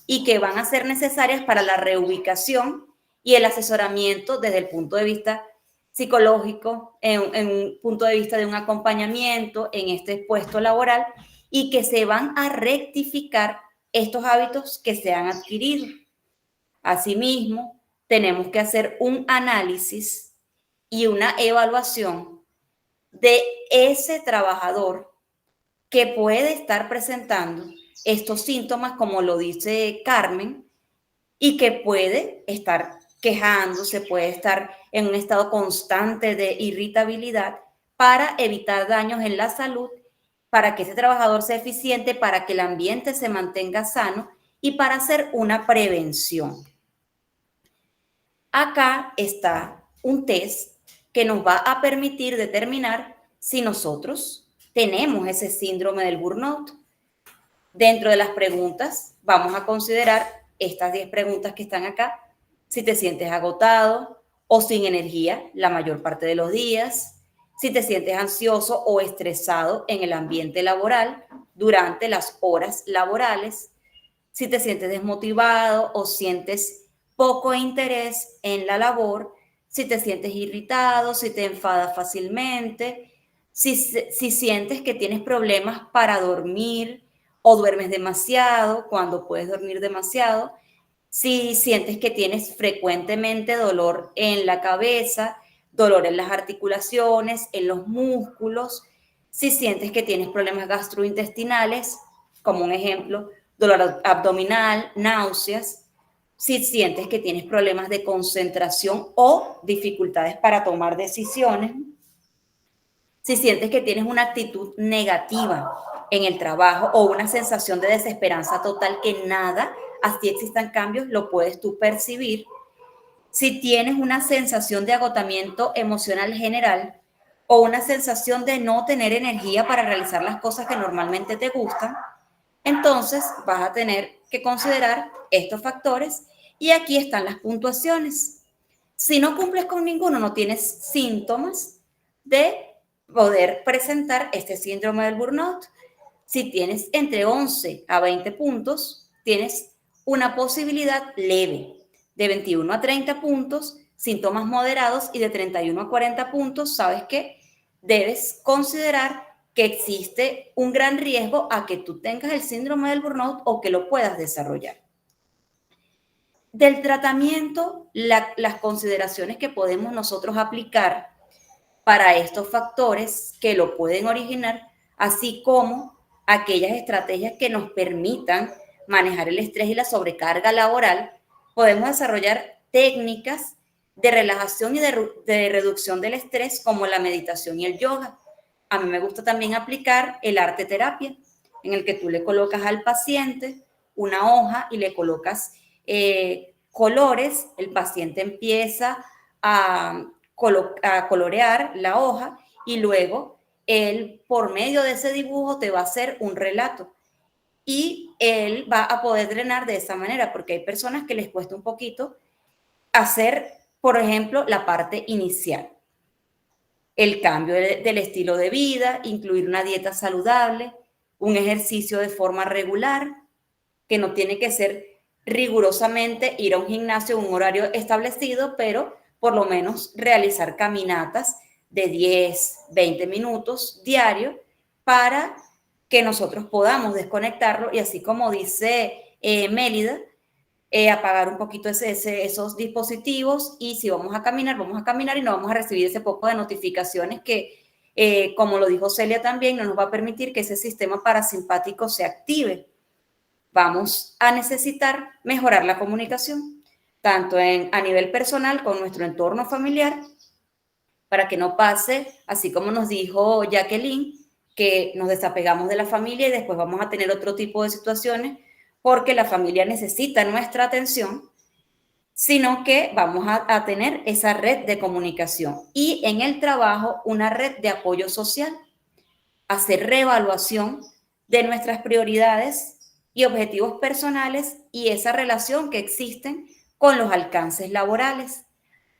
y que van a ser necesarias para la reubicación y el asesoramiento desde el punto de vista psicológico, en un punto de vista de un acompañamiento en este puesto laboral, y que se van a rectificar estos hábitos que se han adquirido. Asimismo, tenemos que hacer un análisis y una evaluación de ese trabajador que puede estar presentando estos síntomas, como lo dice Carmen, y que puede estar quejándose, puede estar en un estado constante de irritabilidad, para evitar daños en la salud, para que ese trabajador sea eficiente, para que el ambiente se mantenga sano y para hacer una prevención. Acá está un test que nos va a permitir determinar si nosotros tenemos ese síndrome del burnout. Dentro de las preguntas, vamos a considerar estas 10 preguntas que están acá. Si te sientes agotado o sin energía la mayor parte de los días, si te sientes ansioso o estresado en el ambiente laboral durante las horas laborales, si te sientes desmotivado o sientes poco interés en la labor, si te sientes irritado, si te enfadas fácilmente, si sientes que tienes problemas para dormir o duermes demasiado cuando puedes dormir demasiado, si sientes que tienes frecuentemente dolor en la cabeza, dolor en las articulaciones, en los músculos, si sientes que tienes problemas gastrointestinales, como un ejemplo, dolor abdominal, náuseas, si sientes que tienes problemas de concentración o dificultades para tomar decisiones, si sientes que tienes una actitud negativa en el trabajo o una sensación de desesperanza total, que nada así existan cambios, lo puedes tú percibir. Si tienes una sensación de agotamiento emocional general o una sensación de no tener energía para realizar las cosas que normalmente te gustan, entonces vas a tener que considerar estos factores y aquí están las puntuaciones. Si no cumples con ninguno, no tienes síntomas de poder presentar este síndrome del burnout. Si tienes entre 11 a 20 puntos, tienes una posibilidad leve. De 21 a 30 puntos, síntomas moderados, y de 31 a 40 puntos, sabes que debes considerar que existe un gran riesgo a que tú tengas el síndrome del burnout o que lo puedas desarrollar. Del tratamiento, las consideraciones que podemos nosotros aplicar para estos factores que lo pueden originar, así como aquellas estrategias que nos permitan manejar el estrés y la sobrecarga laboral, podemos desarrollar técnicas de relajación y de reducción del estrés como la meditación y el yoga. A mí me gusta también aplicar el arte terapia, en el que tú le colocas al paciente una hoja y le colocas colores, el paciente empieza a colorear la hoja y luego él, por medio de ese dibujo, te va a hacer un relato y él va a poder drenar de esa manera, porque hay personas que les cuesta un poquito hacer, por ejemplo, la parte inicial. El cambio del estilo de vida, incluir una dieta saludable, un ejercicio de forma regular, que no tiene que ser rigurosamente ir a un gimnasio en un horario establecido, pero por lo menos realizar caminatas de 10, 20 minutos diario para que nosotros podamos desconectarlo y así como dice Mélida, apagar un poquito esos dispositivos y si vamos a caminar y no vamos a recibir ese poco de notificaciones que, como lo dijo Celia también, no nos va a permitir que ese sistema parasimpático se active. Vamos a necesitar mejorar la comunicación, tanto a nivel personal con nuestro entorno familiar, para que no pase, así como nos dijo Jacqueline, que nos desapegamos de la familia y después vamos a tener otro tipo de situaciones porque la familia necesita nuestra atención, sino que vamos a tener esa red de comunicación y en el trabajo una red de apoyo social, hacer reevaluación de nuestras prioridades y objetivos personales y esa relación que existen con los alcances laborales.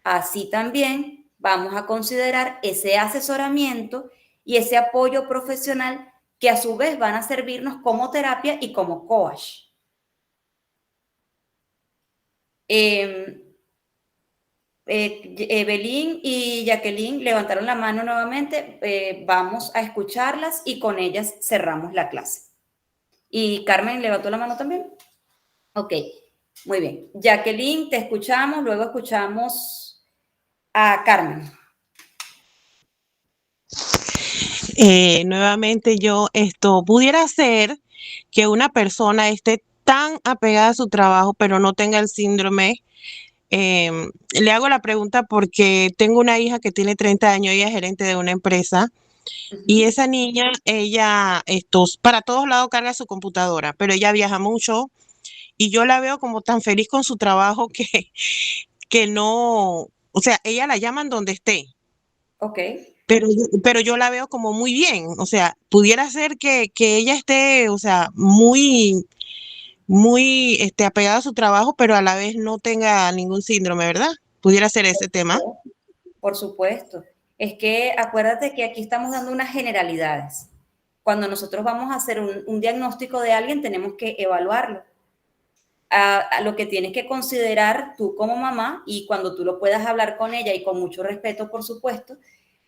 Así también vamos a considerar ese asesoramiento y ese apoyo profesional que a su vez van a servirnos como terapia y como coach. Evelyn y Jacqueline levantaron la mano nuevamente. Vamos a escucharlas y con ellas cerramos la clase. ¿Y Carmen levantó la mano también? Ok, muy bien. Jacqueline, te escuchamos, luego escuchamos a Carmen. Nuevamente esto pudiera ser que una persona esté tan apegada a su trabajo, pero no tenga el síndrome. Le hago la pregunta porque tengo una hija que tiene 30 años, ella es gerente de una empresa y esa niña, ella para todos lados carga su computadora, pero ella viaja mucho y yo la veo como tan feliz con su trabajo que no, o sea, ella la llaman donde esté. Ok. Pero yo la veo como muy bien, o sea, pudiera ser que ella esté, o sea, muy, muy apegada a su trabajo, pero a la vez no tenga ningún síndrome, ¿verdad? Pudiera ser ese tema. Por supuesto. Es que acuérdate que aquí estamos dando unas generalidades. Cuando nosotros vamos a hacer un diagnóstico de alguien, tenemos que evaluarlo. A lo que tienes que considerar tú como mamá, y cuando tú lo puedas hablar con ella y con mucho respeto, por supuesto,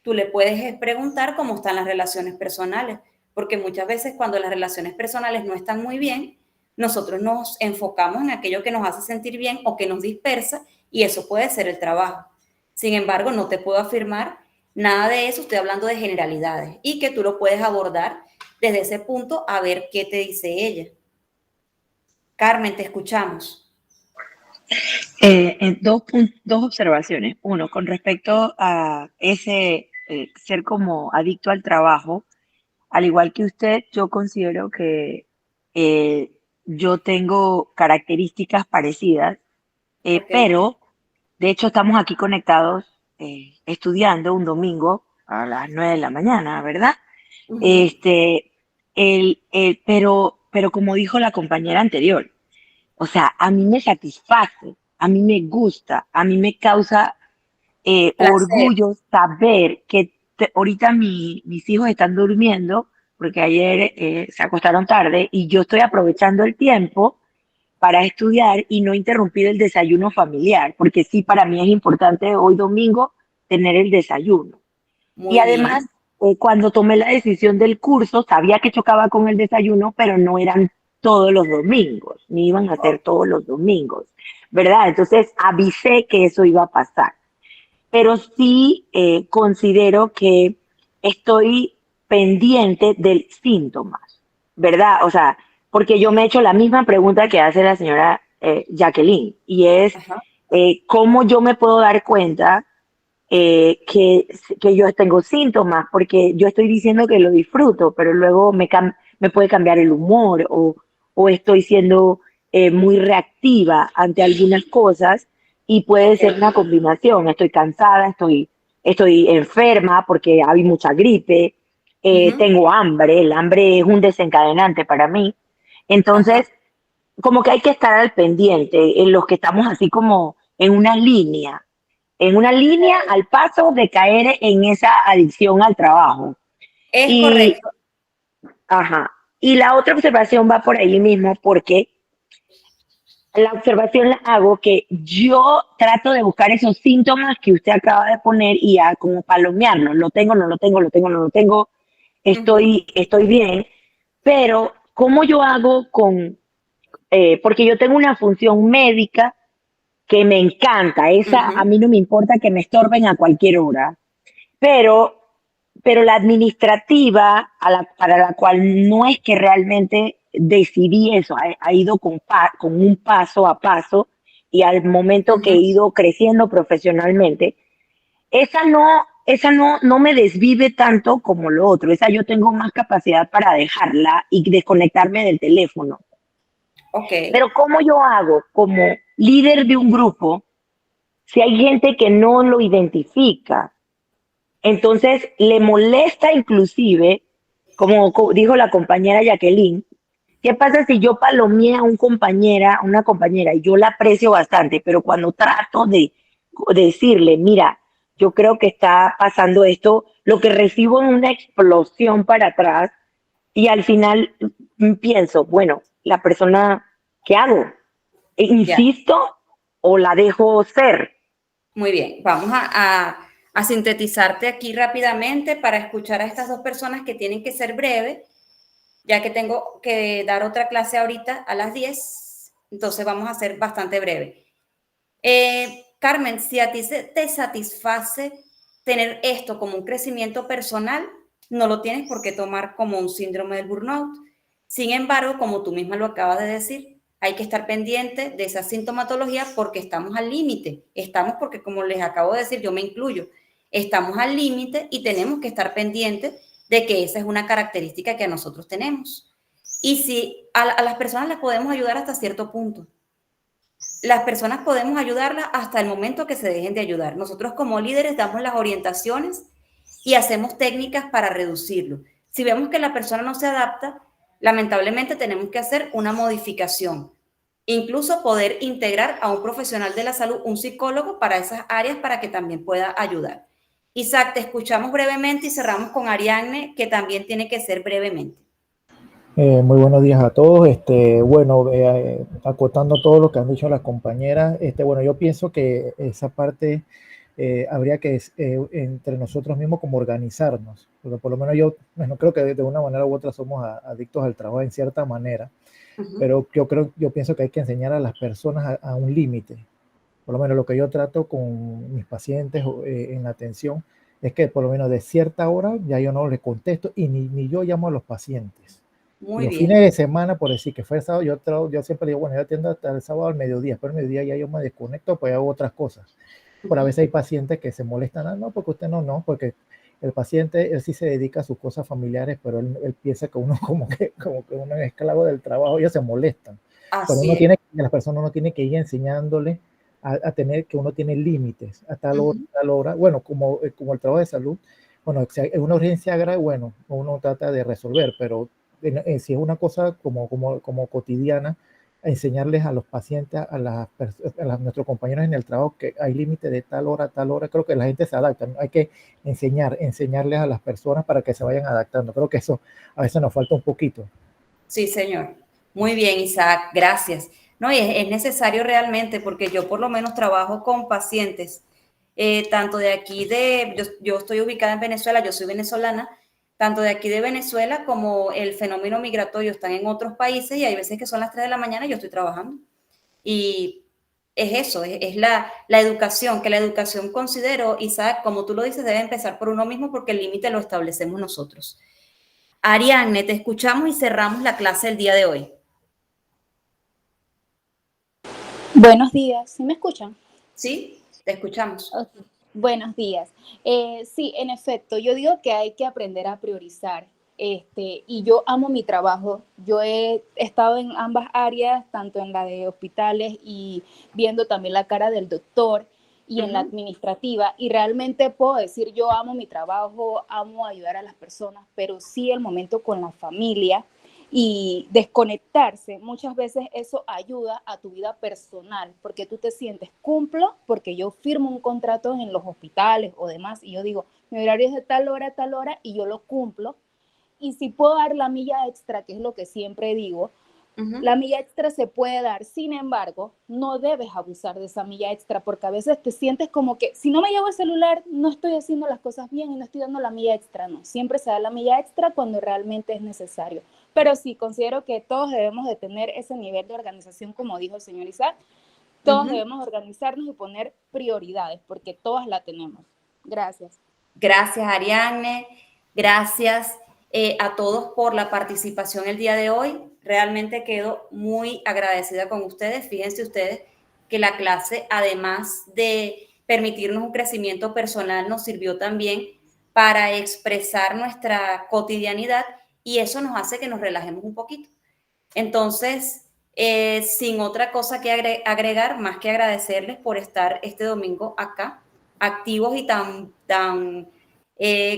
tú le puedes preguntar cómo están las relaciones personales, porque muchas veces cuando las relaciones personales no están muy bien, nosotros nos enfocamos en aquello que nos hace sentir bien o que nos dispersa, y eso puede ser el trabajo. Sin embargo, no te puedo afirmar nada de eso, estoy hablando de generalidades y que tú lo puedes abordar desde ese punto a ver qué te dice ella. Carmen, te escuchamos. Dos observaciones. Uno, con respecto a ese ser como adicto al trabajo, al igual que usted, yo considero que yo tengo características parecidas, Ok. pero de hecho estamos aquí conectados estudiando un domingo a las 9 de la mañana, ¿verdad? Ujú. Este, pero como dijo la compañera anterior, o sea, a mí me satisface, a mí me gusta, a mí me causa Placer. orgullo saber que ahorita mis hijos están durmiendo, porque ayer se acostaron tarde y yo estoy aprovechando el tiempo para estudiar y no interrumpir el desayuno familiar, porque sí, para mí es importante hoy domingo tener el desayuno. Y Muy además, bien. cuando tomé la decisión del curso, sabía que chocaba con el desayuno, pero no eran todos los domingos, ni iban a ser todos los domingos, ¿verdad? Entonces avisé que eso iba a pasar, pero sí considero que estoy pendiente del síntomas, ¿verdad? O sea, porque yo me he hecho la misma pregunta que hace la señora Jacqueline, y es Ajá. cómo yo me puedo dar cuenta que yo tengo síntomas, porque yo estoy diciendo que lo disfruto, pero luego me puede cambiar el humor o estoy siendo muy reactiva ante algunas cosas y puede Ok. ser una combinación. Estoy cansada, estoy enferma porque hay mucha gripe, Ujú. tengo hambre, el hambre es un desencadenante para mí. Ajá. Entonces, como que hay que estar al pendiente en los que estamos así como en una línea al paso de caer en esa adicción al trabajo. Es Y, correcto. ajá, y la otra observación va por ahí mismo, porque la observación la hago que yo trato de buscar esos síntomas que usted acaba de poner y a como palomearlo, lo tengo, no lo tengo, lo tengo, no lo tengo, Ujú. estoy bien, pero ¿cómo yo hago porque yo tengo una función médica que me encanta, esa a Ujú. mí no me importa que me estorben a cualquier hora, pero, pero la administrativa para la cual no es que realmente decidí eso, ha ido con un paso a paso y al momento que he Ujú. ido creciendo profesionalmente, esa no me desvive tanto como lo otro, esa yo tengo más capacidad para dejarla y desconectarme del teléfono. Ok. Pero ¿cómo yo hago como líder de un grupo si hay gente que no lo identifica? Entonces, le molesta inclusive, como dijo la compañera Jacqueline, ¿qué pasa si yo palomeé a una compañera, y yo la aprecio bastante, pero cuando trato de decirle, mira, yo creo que está pasando esto, lo que recibo es una explosión para atrás y al final pienso, bueno, la persona, ¿qué hago? Ya. ¿Insisto o la dejo ser? Muy bien. Vamos a sintetizarte aquí rápidamente para escuchar a estas dos personas que tienen que ser breves, ya que tengo que dar otra clase ahorita a las 10. Entonces vamos a ser bastante breve. Carmen, si a ti te satisface tener esto como un crecimiento personal, no lo tienes por qué tomar como un síndrome del burnout. Sin embargo, como tú misma lo acabas de decir, hay que estar pendiente de esa sintomatología porque estamos al límite. Estamos porque, como les acabo de decir, yo me incluyo, estamos al límite y tenemos que estar pendientes de que esa es una característica que nosotros tenemos. Y si a las personas les podemos ayudar hasta cierto punto, las personas podemos ayudarlas hasta el momento que se dejen de ayudar. Nosotros como líderes damos las orientaciones y hacemos técnicas para reducirlo. Si vemos que la persona no se adapta, lamentablemente tenemos que hacer una modificación. Incluso poder integrar a un profesional de la salud, un psicólogo para esas áreas para que también pueda ayudar. Isaac, te escuchamos brevemente y cerramos con Ariadne, que también tiene que ser brevemente. Muy buenos días a todos. Bueno, acotando todo lo que han dicho las compañeras, bueno, yo pienso que esa parte habría que entre nosotros mismos como organizarnos, porque por lo menos yo, bueno, creo que de una manera u otra somos adictos al trabajo en cierta manera, pero yo pienso que hay que enseñar a las personas a un límite. Por lo menos lo que yo trato con mis pacientes en la atención es que por lo menos de cierta hora ya yo no les contesto y ni yo llamo a los pacientes. Muy Los fines bien. de semana, por decir que fue el sábado, yo siempre digo, bueno, yo atiendo hasta el sábado al mediodía, pero al mediodía ya yo me desconecto, pues hago otras cosas. Por a veces hay pacientes que se molestan, no, porque usted no, porque el paciente, él sí se dedica a sus cosas familiares, pero él piensa que uno como que uno es esclavo del trabajo, ellos se molestan. Pero Así es. las personas no tienen que ir enseñándole a tener que uno tiene límites a tal hora, Ujú. tal hora. Bueno, como el trabajo de salud, bueno, si es una urgencia grave, bueno, uno trata de resolver, pero si es una cosa como cotidiana, enseñarles a los pacientes, nuestros compañeros en el trabajo que hay límite de tal hora a tal hora, creo que la gente se adapta, ¿no? Hay que enseñarles a las personas para que se vayan adaptando. Creo que eso a veces nos falta un poquito. Sí, señor. Muy bien, Isaac, gracias. No, y es necesario realmente porque yo por lo menos trabajo con pacientes, tanto de aquí yo estoy ubicada en Venezuela, yo soy venezolana, tanto de aquí de Venezuela como el fenómeno migratorio están en otros países y hay veces que son las 3 de la mañana y yo estoy trabajando. Y es eso, es la educación, que la educación considero, Isaac, como tú lo dices, debe empezar por uno mismo porque el límite lo establecemos nosotros. Ariadne, te escuchamos y cerramos la clase el día de hoy. Buenos días, ¿sí me escuchan? ¿Sí? Te escuchamos. Okay. Buenos días. Sí, en efecto, yo digo que hay que aprender a priorizar. Y yo amo mi trabajo. Yo he estado en ambas áreas, tanto en la de hospitales y viendo también la cara del doctor y en la administrativa. Y realmente puedo decir, yo amo mi trabajo, amo ayudar a las personas, pero sí el momento con la familia y desconectarse, muchas veces eso ayuda a tu vida personal, porque tú te sientes, cumplo, porque yo firmo un contrato en los hospitales o demás, y yo digo, mi horario es de tal hora a tal hora, y yo lo cumplo, y si puedo dar la milla extra, que es lo que siempre digo, la milla extra se puede dar, sin embargo, no debes abusar de esa milla extra, porque a veces te sientes como que, si no me llevo el celular, no estoy haciendo las cosas bien y no estoy dando la milla extra, no, siempre se da la milla extra cuando realmente es necesario. Pero sí, considero que todos debemos de tener ese nivel de organización, como dijo el señor Isaac, todos debemos organizarnos y poner prioridades, porque todas la tenemos. Gracias. Gracias, Ariadne. Gracias a todos por la participación el día de hoy. Realmente quedo muy agradecida con ustedes. Fíjense ustedes que la clase, además de permitirnos un crecimiento personal, nos sirvió también para expresar nuestra cotidianidad y eso nos hace que nos relajemos un poquito. Entonces, sin otra cosa que agregar, más que agradecerles por estar este domingo acá, activos y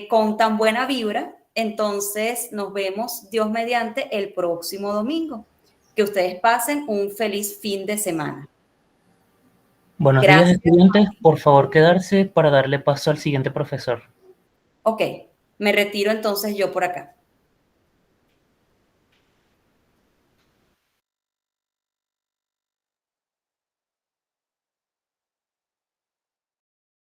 con tan buena vibra. Entonces, nos vemos, Dios mediante, el próximo domingo. Que ustedes pasen un feliz fin de semana. Buenos días, Gracias. estudiantes. Por favor, quedarse para darle paso al siguiente profesor. Ok, me retiro entonces yo por acá.